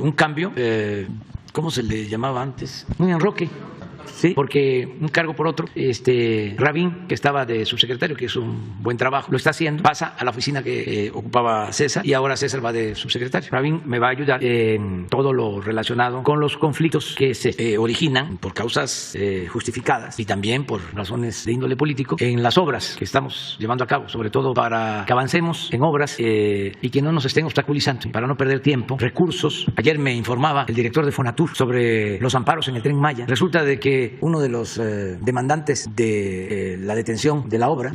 un cambio, ¿cómo se le llamaba antes? Un enroque. Sí, porque un cargo por otro, Rabín, que estaba de subsecretario, que hizo un buen trabajo, lo está haciendo, pasa a la oficina que ocupaba César y ahora César va de subsecretario. Rabín me va a ayudar en todo lo relacionado con los conflictos que se originan por causas justificadas y también por razones de índole político en las obras que estamos llevando a cabo, sobre todo para que avancemos en obras y que no nos estén obstaculizando, para no perder tiempo, recursos. Ayer me informaba el director de Fonatur sobre los amparos en el Tren Maya. Resulta de que uno de los demandantes de la detención de la obra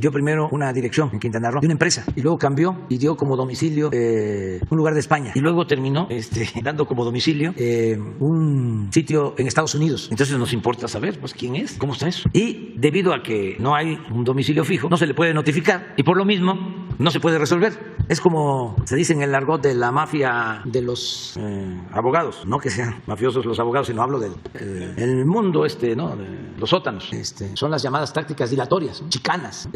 dio primero una dirección en Quintana Roo de una empresa y luego cambió y dio como domicilio un lugar de España y luego terminó dando como domicilio un sitio en Estados Unidos. Entonces nos importa saber pues quién es, cómo está eso. Y debido a que no hay un domicilio fijo, no se le puede notificar y por lo mismo no se puede resolver. Es como se dice en el argot de la mafia de los abogados, no que sean mafiosos los abogados, sino hablo del el mundo ¿no? Los sótanos. Son las llamadas tácticas dilatorias, chicanas.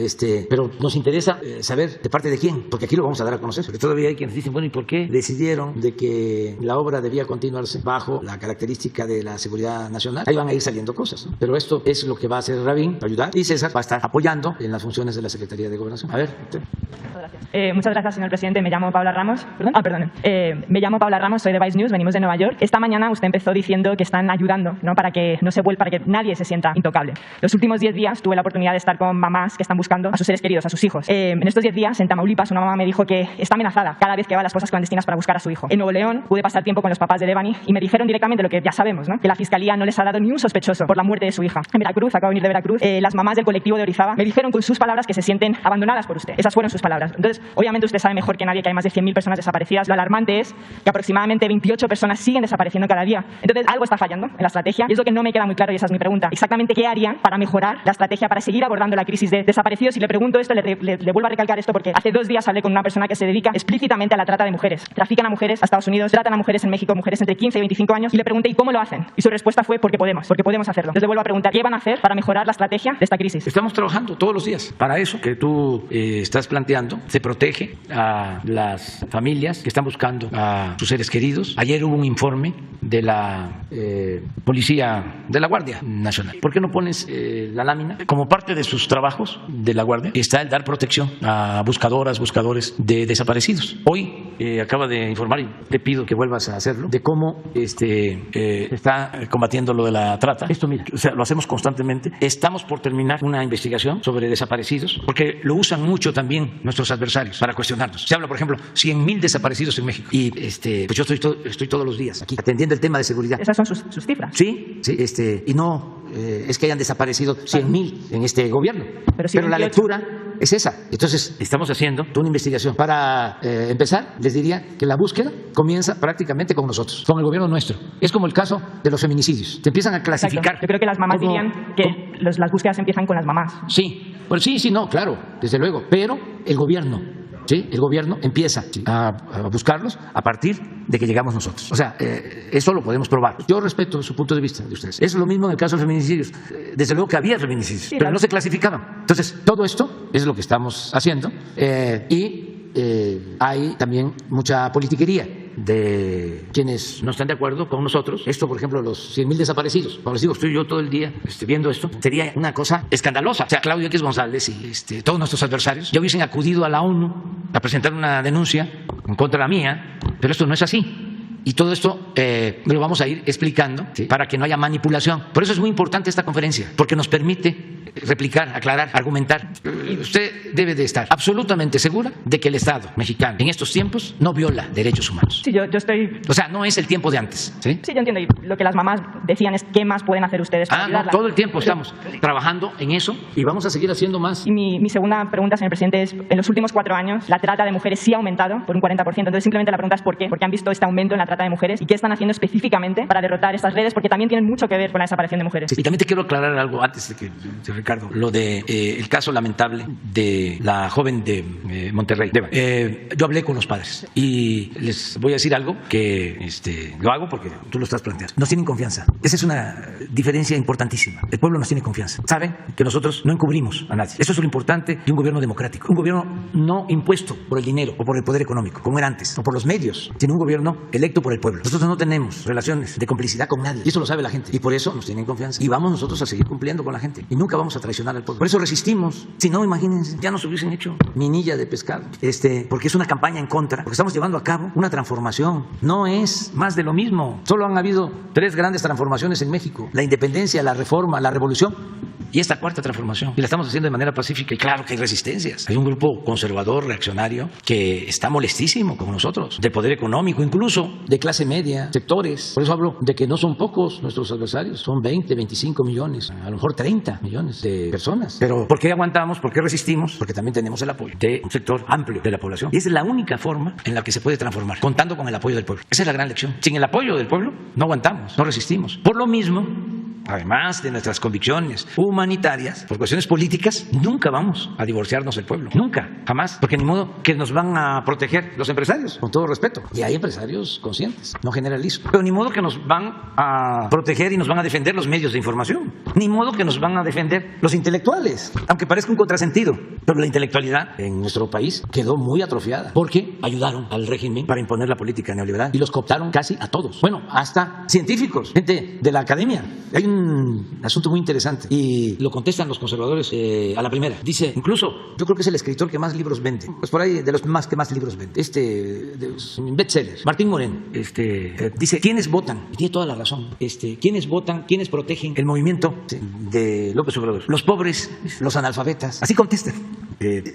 Pero nos interesa saber de parte de quién, porque aquí lo vamos a dar a conocer. Porque todavía hay quienes dicen, bueno, ¿y por qué decidieron de que la obra debía continuarse bajo la característica de la seguridad nacional? Ahí van a ir saliendo cosas, ¿no? Pero esto es lo que va a hacer Rabín para ayudar y César va a estar apoyando en las funciones de la Secretaría de Gobernación. A ver, usted. Muchas gracias, señor presidente. Me llamo Paula Ramos. Me llamo Paula Ramos, soy de Vice News, venimos de Nueva York. Esta mañana usted empezó diciendo que están ayudando, ¿no?, para que no se vuelva, para que nadie se sienta intocable. Los últimos 10 días tuve la oportunidad de estar con mamás que están buscando a sus seres queridos, a sus hijos. En estos 10 días, en Tamaulipas, una mamá me dijo que está amenazada cada vez que va a las fosas clandestinas para buscar a su hijo. En Nuevo León pude pasar tiempo con los papás de Devani y me dijeron directamente lo que ya sabemos, ¿no?, que la Fiscalía no les ha dado ni un sospechoso por la muerte de su hija. En Veracruz, acabo de venir de Veracruz, las mamás del colectivo de Orizaba me dijeron con sus palabras que se sienten abandonadas por usted. Esas fueron sus palabras. Entonces, obviamente usted sabe mejor que nadie que hay más de 100.000 personas desaparecidas. Lo alarmante es que aproximadamente 28 personas siguen desapareciendo cada día. Entonces, algo está fallando en la estrategia y es lo que no me queda muy claro y esa es mi pregunta. Exactamente qué harían para mejorar la estrategia para seguir abordando la crisis de desaparecidos. Y le pregunto esto, le vuelvo a recalcar esto porque hace 2 días hablé con una persona que se dedica explícitamente a la trata de mujeres. Trafican a mujeres a Estados Unidos, tratan a mujeres en México, mujeres entre 15 y 25 años y le pregunté ¿y cómo lo hacen? Y su respuesta fue porque podemos hacerlo. Entonces le vuelvo a preguntar ¿qué van a hacer para mejorar la estrategia de esta crisis? Estamos trabajando todos los días para eso que tú estás planteando. Se protege a las familias que están buscando a sus seres queridos. Ayer hubo un informe de la Policía de la Guardia Nacional. ¿Por qué no pones la lámina? Como parte de sus trabajos de la Guardia está el dar protección a buscadores de desaparecidos. Hoy acaba de informar, y te pido que vuelvas a hacerlo, de cómo está combatiendo lo de la trata. Esto, mira, o sea, lo hacemos constantemente. Estamos por terminar una investigación sobre desaparecidos, porque lo usan mucho también nuestros adversarios para cuestionarnos. Se habla, por ejemplo, 100.000 desaparecidos en México. Y pues yo estoy todos los días aquí atendiendo el tema de seguridad. ¿Esas son sus cifras? Sí, y no es que hayan desaparecido 100.000 en este gobierno. Pero la lectura es esa. Entonces, estamos haciendo una investigación. Para empezar, les diría que la búsqueda comienza prácticamente con nosotros, con el gobierno nuestro. Es como el caso de los feminicidios. Te empiezan a clasificar. Exacto. Yo creo que las mamás dirían que las búsquedas empiezan con las mamás. Sí, pues sí, no, claro, desde luego. Pero el gobierno, ¿sí? El gobierno empieza a buscarlos a partir de que llegamos nosotros. O sea, eso lo podemos probar. Yo respeto su punto de vista de ustedes. Es lo mismo en el caso de feminicidios. Desde luego que había feminicidios, sí, pero no se clasificaban. Entonces, todo esto es lo que estamos haciendo hay también mucha politiquería de quienes no están de acuerdo con nosotros. Esto, por ejemplo, los 100.000 desaparecidos. Como les digo, estoy yo todo el día viendo esto. Sería una cosa escandalosa. O sea, Claudio X González y todos nuestros adversarios ya hubiesen acudido a la ONU a presentar una denuncia en contra mía, pero esto no es así. Y todo esto lo vamos a ir explicando, ¿sí?, para que no haya manipulación. Por eso es muy importante esta conferencia, porque nos permite replicar, aclarar, argumentar. Usted debe de estar absolutamente segura de que el Estado mexicano en estos tiempos no viola derechos humanos. Sí, yo estoy... O sea, no es el tiempo de antes, ¿sí? Sí, yo entiendo. Y lo que las mamás decían es ¿qué más pueden hacer ustedes para ayudarla? No, todo el tiempo estamos trabajando en eso y vamos a seguir haciendo más. Y mi segunda pregunta, señor presidente, es en los últimos 4 años la trata de mujeres sí ha aumentado por un 40%. Entonces simplemente la pregunta es ¿por qué? Porque han visto este aumento en la trata de mujeres y qué están haciendo específicamente para derrotar estas redes, porque también tienen mucho que ver con la desaparición de mujeres. Sí, y también te quiero aclarar algo antes de que, Ricardo, lo de el caso lamentable de la joven de Monterrey. Yo hablé con los padres y les voy a decir algo que lo hago porque tú lo estás planteando. Nos tienen confianza. Esa es una diferencia importantísima. El pueblo nos tiene confianza. Saben que nosotros no encubrimos a nadie. Eso es lo importante de un gobierno democrático. Un gobierno no impuesto por el dinero o por el poder económico, como era antes, o por los medios, sino un gobierno electo por el pueblo. Nosotros no tenemos relaciones de complicidad con nadie. Y eso lo sabe la gente. Y por eso nos tienen confianza. Y vamos nosotros a seguir cumpliendo con la gente. Y nunca vamos a traicionar al pueblo. Por eso resistimos. Si no, imagínense, ya nos hubiesen hecho minilla de pescado. Porque es una campaña en contra. Porque estamos llevando a cabo una transformación. No es más de lo mismo. Solo han habido 3 grandes transformaciones en México. La independencia, la reforma, la revolución y esta 4ª transformación. Y la estamos haciendo de manera pacífica. Y claro que hay resistencias. Hay un grupo conservador, reaccionario, que está molestísimo con nosotros. De poder económico, incluso de clase media, sectores. Por eso hablo de que no son pocos nuestros adversarios. Son 20, 25 millones, a lo mejor 30 millones de personas. Pero ¿por qué aguantamos? ¿Por qué resistimos? Porque también tenemos el apoyo de un sector amplio de la población. Y esa es la única forma en la que se puede transformar, contando con el apoyo del pueblo. Esa es la gran lección. Sin el apoyo del pueblo no aguantamos, no resistimos. Por lo mismo, además de nuestras convicciones humanitarias, por cuestiones políticas, nunca vamos a divorciarnos del pueblo. Nunca, jamás. Porque ni modo que nos van a proteger los empresarios, con todo respeto. Y hay empresarios conscientes, no generalizo. Pero ni modo que nos van a proteger y nos van a defender los medios de información. Ni modo que nos van a defender los intelectuales, aunque parezca un contrasentido. Pero la intelectualidad en nuestro país quedó muy atrofiada porque ayudaron al régimen para imponer la política neoliberal y los cooptaron casi a todos. Bueno, hasta científicos, gente de la academia. Hay un asunto muy interesante y lo contestan los conservadores a la primera. Dice, incluso, yo creo que es el escritor que más libros vende. Pues por ahí de los que más libros vende. De los bestsellers. Martín Moreno. Dice, ¿quiénes votan? Y tiene toda la razón. ¿Quiénes votan? ¿Quiénes protegen el movimiento de López Obrador? Los pobres, los analfabetas. Así contestan.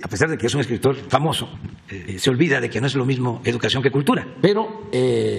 A pesar de que es un escritor famoso, se olvida de que no es lo mismo educación que cultura. Pero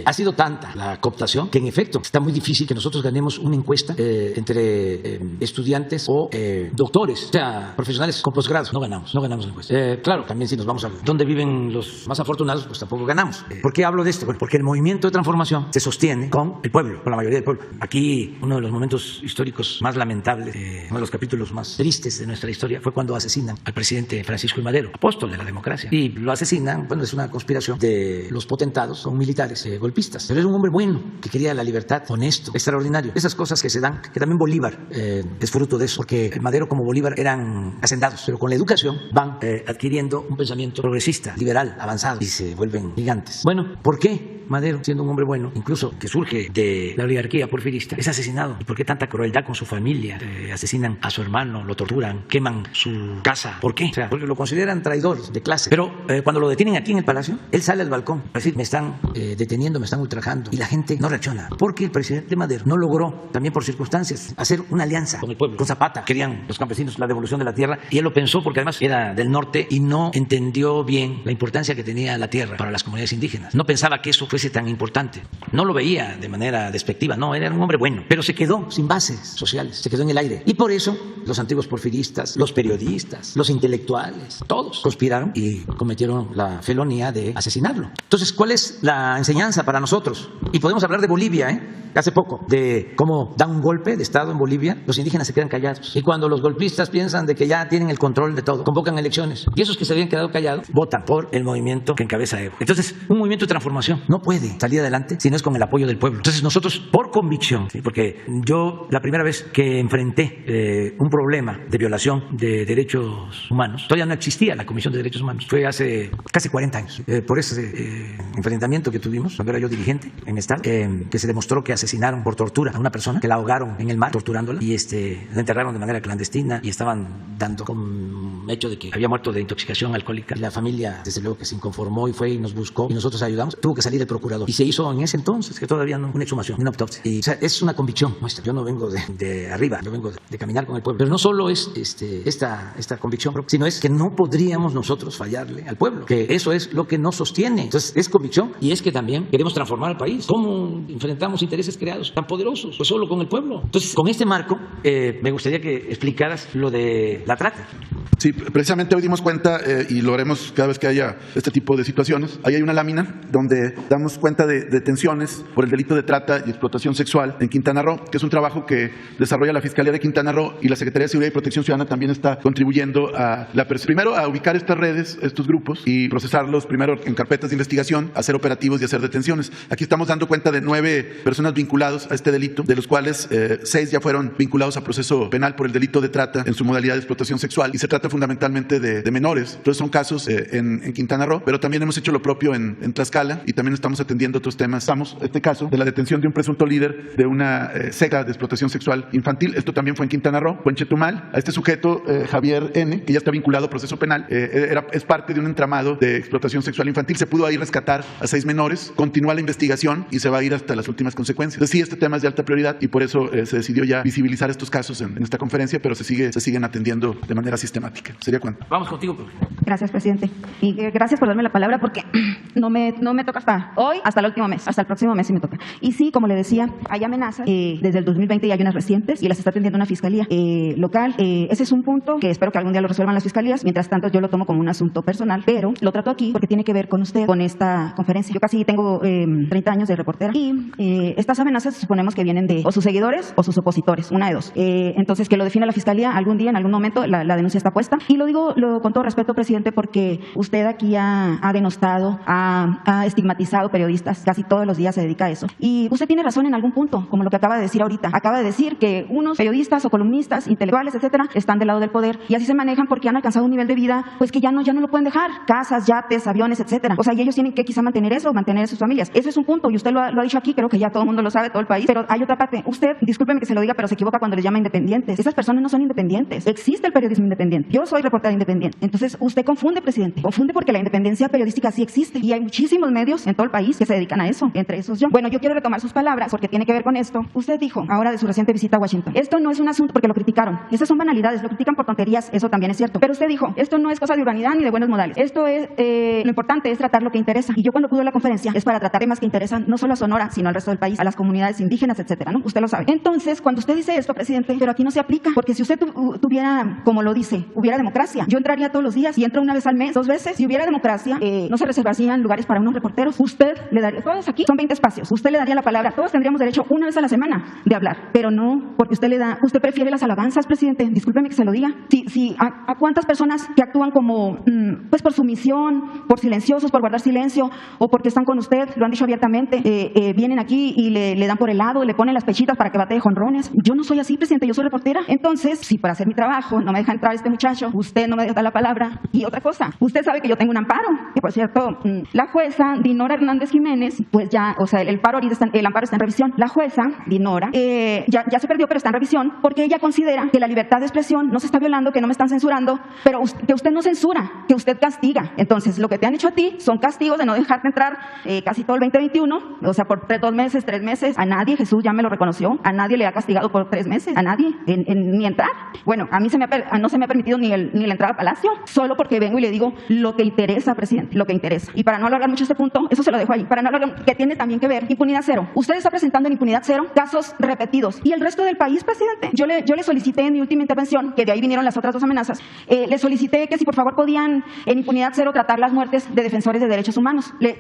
ha sido tanta la cooptación que en efecto está muy difícil que nosotros ganemos una encuesta entre estudiantes o doctores, o sea, profesionales con posgrado. No ganamos la encuesta. Claro, también si nos vamos a dónde viven los más afortunados, pues tampoco ganamos. ¿Por qué hablo de esto? Bueno, porque el movimiento de transformación se sostiene con el pueblo, con la mayoría del pueblo. Aquí uno de los momentos históricos más lamentables, uno de los capítulos más tristes de nuestra historia fue cuando asesinan al presidente Francisco I. Madero, apóstol de la democracia. Y lo asesinan, bueno, es una conspiración de los potentados, son militares golpistas. Pero era un hombre bueno, que quería la libertad, honesto, extraordinario. Esas cosas que se dan, que también Bolívar es fruto de eso, porque Madero como Bolívar eran hacendados, pero con la educación van adquiriendo un pensamiento progresista, liberal, avanzado, y se vuelven gigantes. Bueno, ¿por qué Madero, siendo un hombre bueno, incluso que surge de la oligarquía porfirista, es asesinado? ¿Y por qué tanta crueldad con su familia? Asesinan a su hermano, lo torturan, queman su casa. ¿Por qué? O sea, porque lo consideran traidor de clase. Pero cuando lo detienen aquí en el palacio, él sale al balcón para decir, me están deteniendo, me están ultrajando. Y la gente no reacciona, porque el presidente Madero no logró, también por circunstancias, hacer una alianza con el pueblo, con Zapata. Querían los campesinos la devolución de la tierra y él lo pensó porque además era del norte y no entendió bien la importancia que tenía la tierra para las comunidades indígenas. No pensaba que eso fuese tan importante. No lo veía de manera despectiva, no, era un hombre bueno, pero se quedó sin bases sociales, se quedó en el aire. Y por eso los antiguos porfiristas, los periodistas, los intelectuales, todos conspiraron y cometieron la felonía de asesinarlo. Entonces, ¿cuál es la enseñanza para nosotros? Y podemos hablar de Bolivia, hace poco, de cómo dan un golpe de Estado en Bolivia, los indígenas se quedan callados. Y cuando los golpistas piensan de que ya tienen el control de todo, convocan elecciones. Y esos que se habían quedado callados votan por el movimiento que encabeza Evo. Entonces, un movimiento de transformación no puede salir adelante si no es con el apoyo del pueblo. Entonces, nosotros, por convicción, porque yo la primera vez que enfrenté un problema de violación de derechos humanos, todavía no existía la Comisión de Derechos Humanos, fue hace casi 40 años. Por ese enfrentamiento que tuvimos, cuando era yo dirigente en mi estado, que se demostró que asesinaron por tortura a una persona, que la ahogaron en el mar torturándola y la enterraron de manera clandestina y estaban dando con hecho de que había muerto de intoxicación alcohólica. Y la familia, desde luego, que se inconformó y fue y nos buscó y nosotros ayudamos. Tuvo que salir el procurador y se hizo en ese entonces, que todavía no, una exhumación, una autopsia. Y, o sea, es una convicción nuestra. Yo no vengo de arriba, yo vengo de caminar con el pueblo. Pero no solo es esta convicción, sino es que no podríamos nosotros fallarle al pueblo, que eso es lo que nos sostiene. Entonces, es convicción y es que también queremos transformar al país. ¿Cómo enfrentamos intereses creados tan poderosos? Pues solo con el pueblo. Entonces, con este marco, me gustaría que explicaras lo de la trata. Sí, precisamente hoy dimos cuenta, y lo haremos cada vez que haya este tipo de situaciones. Ahí hay una lámina donde damos cuenta de detenciones por el delito de trata y explotación sexual en Quintana Roo, que es un trabajo que desarrolla la Fiscalía de Quintana Roo, y la Secretaría de Seguridad y Protección Ciudadana también está contribuyendo a primero a ubicar estas redes, estos grupos, y procesarlos primero en carpetas de investigación, hacer operativos y hacer detenciones. Aquí estamos dando cuenta de 9 personas vinculadas a este delito, de los cuales 6 ya fueron vinculados a proceso penal por el delito de trata en su modalidad de explotación sexual, y se trata fundamentalmente de menores. Entonces son casos en Quintana Roo, pero también hemos hecho lo propio en Tlaxcala, y también estamos atendiendo otros temas. Estamos, este caso de la detención de un presunto líder de una secta de explotación sexual infantil, esto también fue en Quintana Roo, fue en Chetumal. A este sujeto, Javier N., que ya está vinculado a proceso penal, es parte de un entramado de explotación sexual infantil. Se pudo ahí rescatar a 6 menores, continúa la investigación y se va a ir hasta las últimas consecuencias. Entonces sí, este tema es de alta prioridad y por eso se decidió ya visibilizar estos casos en esta conferencia, pero se siguen atendiendo de manera sistemática. ¿Sería cuánto? Vamos contigo, profe. Gracias, presidente. Y gracias por darme la palabra, porque no me toca hasta hoy, hasta el último mes, hasta el próximo mes sí me toca. Y sí, como le decía, hay amenazas desde el 2020 y hay unas recientes y las está atendiendo una fiscalía local. Ese es un punto que espero que algún día lo resuelvan las fiscalías. Mientras tanto, yo lo tomo como un asunto personal, pero lo trato aquí porque tiene que ver con usted, con esta conferencia. Yo casi tengo 30 años de reportera y estas amenazas suponemos que vienen de o sus seguidores o sus opositores, una de dos. Entonces, que lo defina la fiscalía algún día, en algún momento, la denuncia está puesta. Y lo digo con todo respeto, presidente, porque usted aquí ha denostado, ha estigmatizado periodistas, casi todos los días se dedica a eso. Y usted tiene razón en algún punto, como lo que acaba de decir ahorita. Acaba de decir que unos periodistas o columnistas, intelectuales, etcétera, están del lado del poder y así se manejan porque han alcanzado un nivel de vida pues que ya no lo pueden dejar. Casas, yates, aviones, etcétera. O sea, y ellos tienen que quizá mantener eso, mantener a sus familias. Ese es un punto y usted lo ha dicho aquí, creo que ya todo el mundo lo sabe, todo el país. Pero hay otra parte. Usted, discúlpeme que se lo diga, pero se equivoca cuando les llama independientes. Esas personas no son independientes. Existe el periodismo independiente. Yo soy reportera independiente. Entonces, usted confunde, presidente. Confunde porque la independencia periodística sí existe y hay muchísimos medios en todo el país que se dedican a eso, entre esos yo. Bueno, yo quiero retomar sus palabras porque tiene que ver con esto. Usted dijo ahora de su reciente visita a Washington. Esto no es un asunto porque lo criticaron. Esas son banalidades, lo critican por tonterías, eso también es cierto. Pero usted dijo, esto no es cosa de urbanidad ni de buenos modales. Esto es, lo importante es tratar lo que interesa. Y yo cuando acudo a la conferencia es para tratar temas que interesan no solo a Sonora, sino al resto del país, a las comunidades indígenas, etcétera, ¿no? Usted lo sabe. Entonces, cuando usted dice esto, presidente, pero aquí no se aplica, porque si usted tuviera, como lo dice, hubiera democracia, yo entraría todos los días y entro una vez al mes, 2 veces. Si hubiera democracia, no se reservarían lugares para unos reporteros. Usted le daría, todos aquí son 20 espacios, usted le daría la palabra, todos tendríamos derecho una vez a la semana de hablar, pero no, porque usted prefiere las alabanzas, presidente, discúlpeme que se lo diga. ¿A cuántas personas que actúan como, pues por sumisión, por silenciosos, por guardar silencio, o porque están con usted, lo han dicho abiertamente, vienen aquí y le dan por el lado, le ponen las pechitas para que batee jonrones? Yo no soy así, presidente, yo soy reportera. Entonces, si para hacer mi trabajo no me deja entrar este muchacho, usted no me da la palabra. Y otra cosa, usted sabe que yo tengo un amparo, que por cierto, la jueza Dinora Hernández Jiménez, pues ya, o sea, el amparo está en revisión. La jueza Dinora ya se perdió, pero está en revisión, porque ella considera que la libertad de expresión no se está violando, que no me están censurando, pero que usted no censura, que usted castiga. Entonces, lo que te han hecho a ti son castigos de no dejarte entrar casi todo el 2021, o sea, por 2 meses, 3 meses. A nadie, Jesús ya me lo reconoció, a nadie le ha castigado por 3 meses, a nadie, ni entrar. Bueno, a mí no se me ha permitido ni la entrada al Palacio, solo porque vengo y le digo lo que interesa, presidente, lo que interesa. Y para no alargar mucho este punto, eso se lo dejo ahí, para no alargar, que tiene también que ver, impunidad cero. Usted está presentando en impunidad cero casos repetidos. Y el resto del país, presidente, yo le solicité en mi última intervención, que de ahí vinieron las otras 2 amenazas, le solicité que si por favor podían en impunidad cero tratar las muertes de defensores de derechos humanos. Le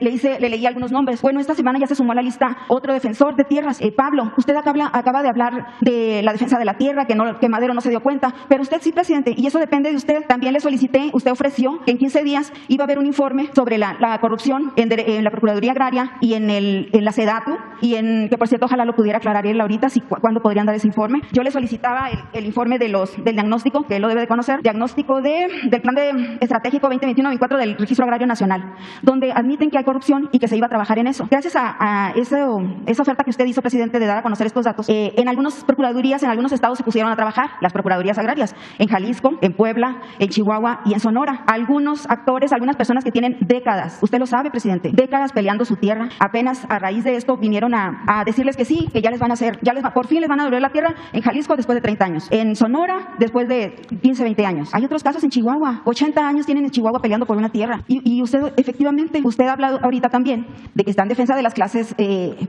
leí algunos nombres. Bueno, esta semana ya se sumó a la lista otro defensor de tierras, Pablo. Usted acaba de hablar de la defensa de la tierra, que Madero no se dio cuenta, pero usted sí, presidente, y eso depende de usted. También le solicité, usted ofreció que en 15 días iba a haber un informe sobre la corrupción en la Procuraduría Agraria y en la SEDATU, y que por cierto ojalá lo pudiera aclarar él ahorita, cuándo podrían dar ese informe. Yo le solicitaba el informe del diagnóstico, que él lo debe de conocer, diagnóstico del Plan Estratégico 2021-2024 del Registro Agrario Nacional, donde admiten que hay corrupción y que se iba a trabajar en eso. Gracias a esa oferta que usted hizo, presidente, de dar a conocer estos datos, en algunas procuradurías, en algunos estados se pusieron a trabajar, las procuradurías agrarias, en Jalisco, en Puebla, en Chihuahua y en Sonora. Algunos actores, algunas personas que tienen décadas, usted lo sabe, presidente, décadas peleando su tierra, apenas a raíz de esto vinieron a decirles que sí, que ya les van a hacer, por fin les van a devolver la tierra en Jalisco después de 30 años, en Sonora después de 15, 20 años. Hay otros casos en Chihuahua, 80 años tienen en Chihuahua peleando por una tierra. Y usted, efectivamente, usted ha hablado ahorita también de que está en defensa de las clases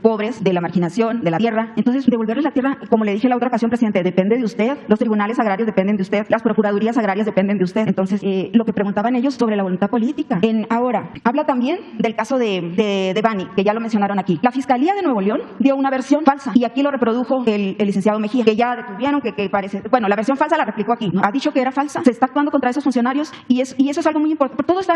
pobres, de la marginación, de la tierra. Entonces, devolverles la tierra, como le dije en la otra ocasión, presidente, depende de usted. Los tribunales agrarios dependen de usted. Las procuradurías agrarias dependen de usted. Entonces, lo que preguntaban ellos sobre la voluntad política. Ahora, habla también del caso de Bani, que ya lo mencionaron aquí. La Fiscalía de Nuevo León dio una versión falsa y aquí lo reprodujo el licenciado Mejía, que ya detuvieron, que parece... Bueno, la versión falsa la replicó aquí, ¿no? Ha dicho que era falsa. Se está actuando contra esos funcionarios y eso es algo muy importante. Todo está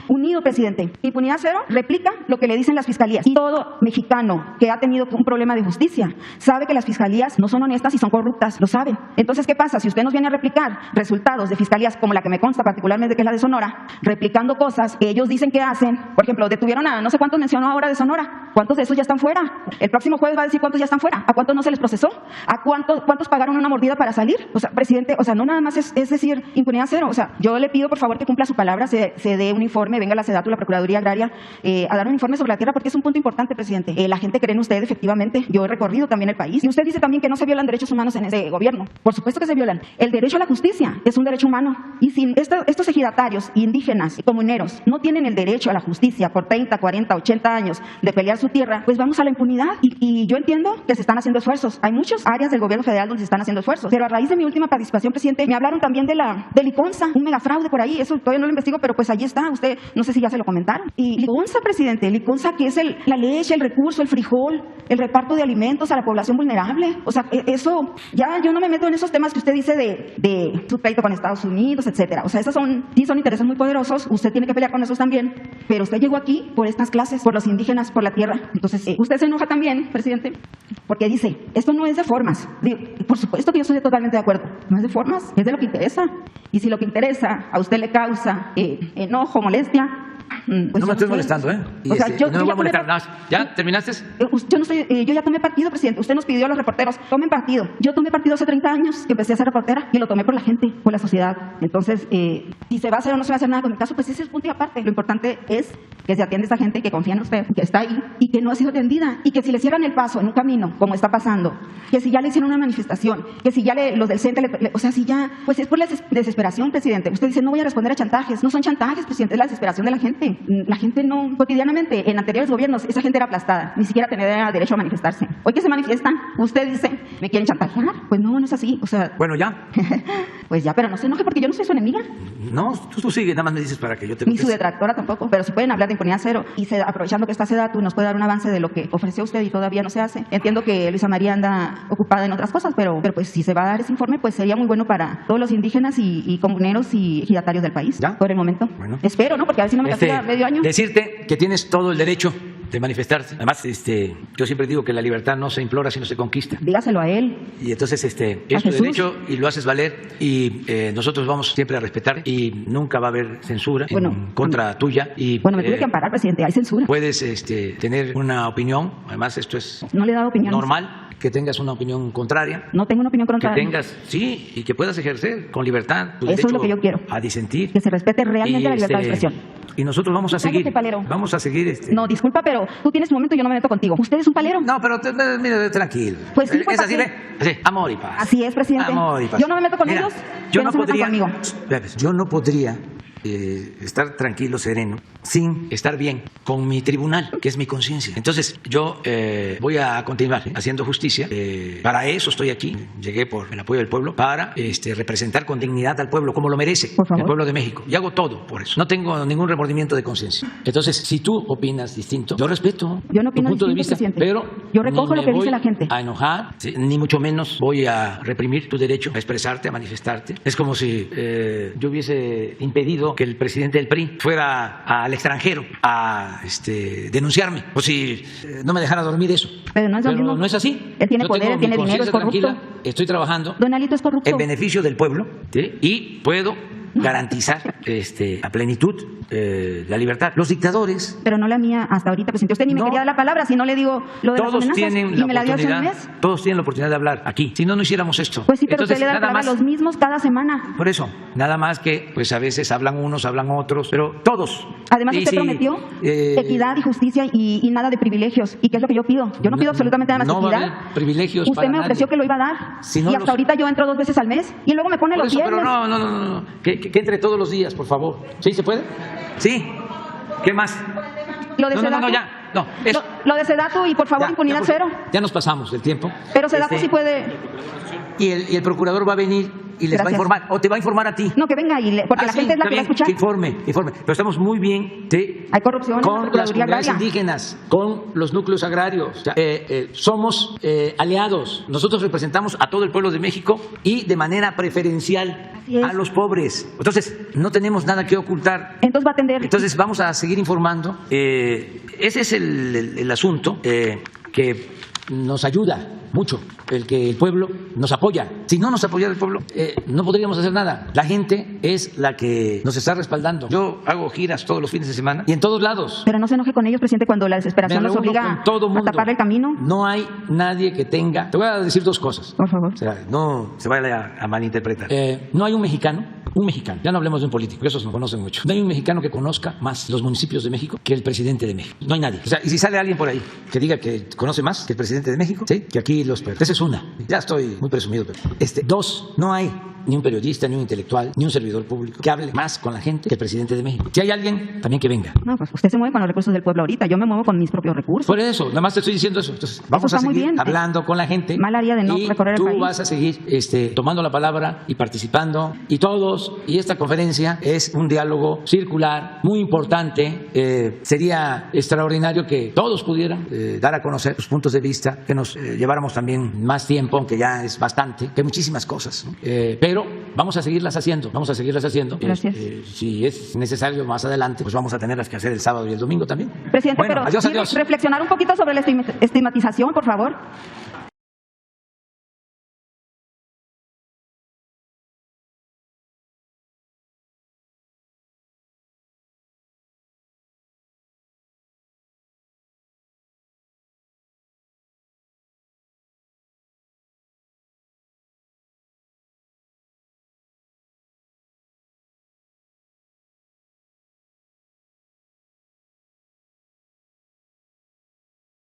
unido, presidente. Impunidad cero replica lo que le dicen las fiscalías. Y todo mexicano que ha tenido un problema de justicia sabe que las fiscalías no son honestas y son corruptas, lo saben. Entonces, ¿qué pasa? Si usted nos viene a replicar resultados de fiscalías como la que me consta particularmente, que es la de Sonora, replicando cosas que ellos dicen que hacen, por ejemplo, detuvieron a no sé cuántos mencionó ahora de Sonora, ¿cuántos de esos ya están fuera? El próximo jueves va a decir cuántos ya están fuera, ¿a cuántos no se les procesó? ¿A cuántos pagaron una mordida para salir? O sea, presidente, o sea, no nada más es decir impunidad cero. O sea, yo le pido por favor que cumpla su palabra, se dé un informe, venga la SEDATU, la Procuraduría Agraria, a dar un informe sobre la tierra, porque es un punto importante, presidente. La gente cree en usted, efectivamente. Yo he recorrido también el país. Y usted dice también que no se violan derechos humanos en ese gobierno. Por supuesto que se violan. El derecho a la justicia es un derecho humano. Y si estos ejidatarios, indígenas y comuneros no tienen el derecho a la justicia por 30, 40, 80 años de pelear su tierra, pues vamos a la impunidad. Y yo entiendo que se están haciendo esfuerzos. Hay muchas áreas del gobierno federal donde se están haciendo esfuerzos. Pero a raíz de mi última participación, presidente, me hablaron también del Liconza, un megafraude por ahí. Eso todavía no lo investigo, pero pues allí está. Usted, no sé si ya se lo comentaron. Y Liconza, presidente, Liconza, que es la leche, el recurso, el frijol, el reparto de alimentos a la población vulnerable. O sea, eso, ya yo no me meto en esos temas que usted dice de su pleito con Estados Unidos, etcétera. O sea, esos son intereses muy poderosos. Usted tiene que pelear con esos también. Pero usted llegó aquí por estas clases, por los indígenas, por la tierra. Entonces, usted se enoja también, presidente, porque dice, esto no es de formas. Digo, por supuesto que yo estoy totalmente de acuerdo. No es de formas, es de lo que interesa. Y si lo que interesa a usted le causa enojo, molestia, pues no me estoy molestando, ¿eh? O sea, yo no me voy a molestar tomé... nada más. ¿Ya terminaste? Yo ya tomé partido, presidente. Usted nos pidió a los reporteros, tomen partido. Yo tomé partido hace 30 años que empecé a ser reportera y lo tomé por la gente, por la sociedad. Entonces, si se va a hacer o no se va a hacer nada con mi caso, pues ese es punto y aparte. Lo importante es que se atiende a esa gente que confía en usted, que está ahí y que no ha sido atendida. Y que si le cierran el paso en un camino, como está pasando, que si ya le hicieron una manifestación, que si ya los del CENTE, o sea, si ya, pues es por la desesperación, presidente. Usted dice, no voy a responder a chantajes. No son chantajes, presidente, es la desesperación de la gente. La gente no, cotidianamente, en anteriores gobiernos, esa gente era aplastada, ni siquiera tenía derecho a manifestarse. Hoy que se manifiestan, usted dice, ¿me quieren chantajear? Pues no, no es así, o sea... Bueno, ya. Pues ya, pero no se enoje porque yo no soy su enemiga. No, tú sigue, nada más me dices para que yo te... Ni su detractora tampoco, pero si pueden hablar de impunidad cero y aprovechando que está SEDATU nos puede dar un avance de lo que ofreció usted y todavía no se hace. Entiendo que Luisa María anda ocupada en otras cosas, pero pues si se va a dar ese informe, pues sería muy bueno para todos los indígenas y comuneros y ejidatarios del país. ¿Ya? Por el momento. Bueno. Espero, ¿no? Porque a ver si no me castiga medio año. Decirte que tienes todo el derecho de manifestarse. Además, yo siempre digo que la libertad no se implora, sino se conquista. Dígaselo a él. Y entonces, es tu derecho y lo haces valer y nosotros vamos siempre a respetar y nunca va a haber censura en contra tuya. Y, me tuve que amparar, presidente, hay censura. Puedes tener una opinión, además esto es no le he dado opinión normal. Que tengas una opinión contraria. No tengo una opinión contraria. Que tengas, sí, y que puedas ejercer con libertad tu derecho. Eso es lo que yo quiero. A disentir. Que se respete realmente la libertad de expresión. Y nosotros vamos a seguir. Vamos a seguir. No, disculpa, pero tú tienes un momento y yo no me meto contigo. Usted es un palero. No, pero mira, tranquilo. Pues sí, es así, así, amor y paz. Así es, presidente. Amor y paz. Yo no me meto con ellos. Yo no podría estar tranquilo, sereno, sin estar bien con mi tribunal, que es mi conciencia. Entonces, yo voy a continuar haciendo justicia. Para eso estoy aquí. Llegué por el apoyo del pueblo para representar con dignidad al pueblo, como lo merece el pueblo de México. Y hago todo por eso. No tengo ningún remordimiento de conciencia. Entonces, si tú opinas distinto, yo respeto tu punto de vista, pero yo recojo lo que dice la gente. A enojar, ni mucho menos voy a reprimir tu derecho a expresarte, a manifestarte. Es como si yo hubiese impedido que el presidente del PRI fuera al extranjero a denunciarme, o si no me dejara dormir eso. Pero no es lo mismo. No es así. Él tiene poder, él tiene dinero, es corrupto. Tranquila, estoy trabajando Don Alito es corrupto. en beneficio del pueblo, ¿sí? Y puedo garantizar a plenitud la libertad. Los dictadores... Pero no la mía hasta ahorita, presidente. Usted ni me quería dar la palabra, si no le digo lo de las amenazas. Todos tienen la oportunidad de hablar aquí. Si no, no hiciéramos esto. Pues sí, pero entonces, usted le da la palabra a los mismos cada semana. Por eso, nada más que pues a veces hablan unos, hablan otros, pero todos. Además, usted prometió equidad y justicia y nada de privilegios. ¿Y qué es lo que yo pido? Yo no pido absolutamente nada más que equidad. No va a haber privilegios usted me ofreció que lo iba a dar. Y hasta ahorita yo entro 2 veces al mes y luego me pone los viernes. Pero no. Que entre todos los días, por favor. ¿Sí se puede? ¿Sí? ¿Qué más? Lo de SEDATU. Lo de SEDATU y por favor impunidad cero. Ya nos pasamos del tiempo. Pero SEDATU sí puede. Y el procurador va a venir y les va a informar, o te va a informar a ti. No, que venga, porque la gente es la que va a escuchar. Que informe. Pero estamos muy bien hay corrupción con las comunidades indígenas, con los núcleos agrarios. O sea, somos aliados. Nosotros representamos a todo el pueblo de México y de manera preferencial a los pobres. Entonces, no tenemos nada que ocultar. Entonces va a atender. Entonces, vamos a seguir informando. Ese es el asunto que nos ayuda mucho, el que el pueblo nos apoya. Si no nos apoyara el pueblo, no podríamos hacer nada. La gente es la que nos está respaldando. Yo hago giras todos los fines de semana y en todos lados. Pero no se enoje con ellos, presidente, cuando la desesperación nos obliga a tapar el camino. No hay nadie que tenga... Te voy a decir 2 cosas. Por favor. O sea, no se vaya a malinterpretar. No hay un mexicano, ya no hablemos de un político, esos nos conocen mucho. No hay un mexicano que conozca más los municipios de México que el presidente de México. No hay nadie. O sea, y si sale alguien por ahí que diga que conoce más que el presidente de México, ¿sí? Que aquí los... Esa es una. Ya estoy muy presumido. Pero 2, no hay ni un periodista, ni un intelectual, ni un servidor público que hable más con la gente que el presidente de México. Si hay alguien, también que venga. No, pues usted se mueve con los recursos del pueblo ahorita. Yo me muevo con mis propios recursos. Por eso, nada más te estoy diciendo eso. Entonces, vamos a seguir hablando con la gente. Mal haría de no recorrer el país. Tú vas a seguir tomando la palabra y participando. Y todos, y esta conferencia es un diálogo circular muy importante. Sería extraordinario que todos pudieran dar a conocer sus puntos de vista, que nos lleváramos también más tiempo, aunque ya es bastante, que hay muchísimas cosas, ¿no? Pero vamos a seguirlas haciendo, Gracias. Si es necesario más adelante, pues vamos a tenerlas que hacer el sábado y el domingo también. Presidente, bueno, pero adiós. reflexionar un poquito sobre la estigmatización, por favor.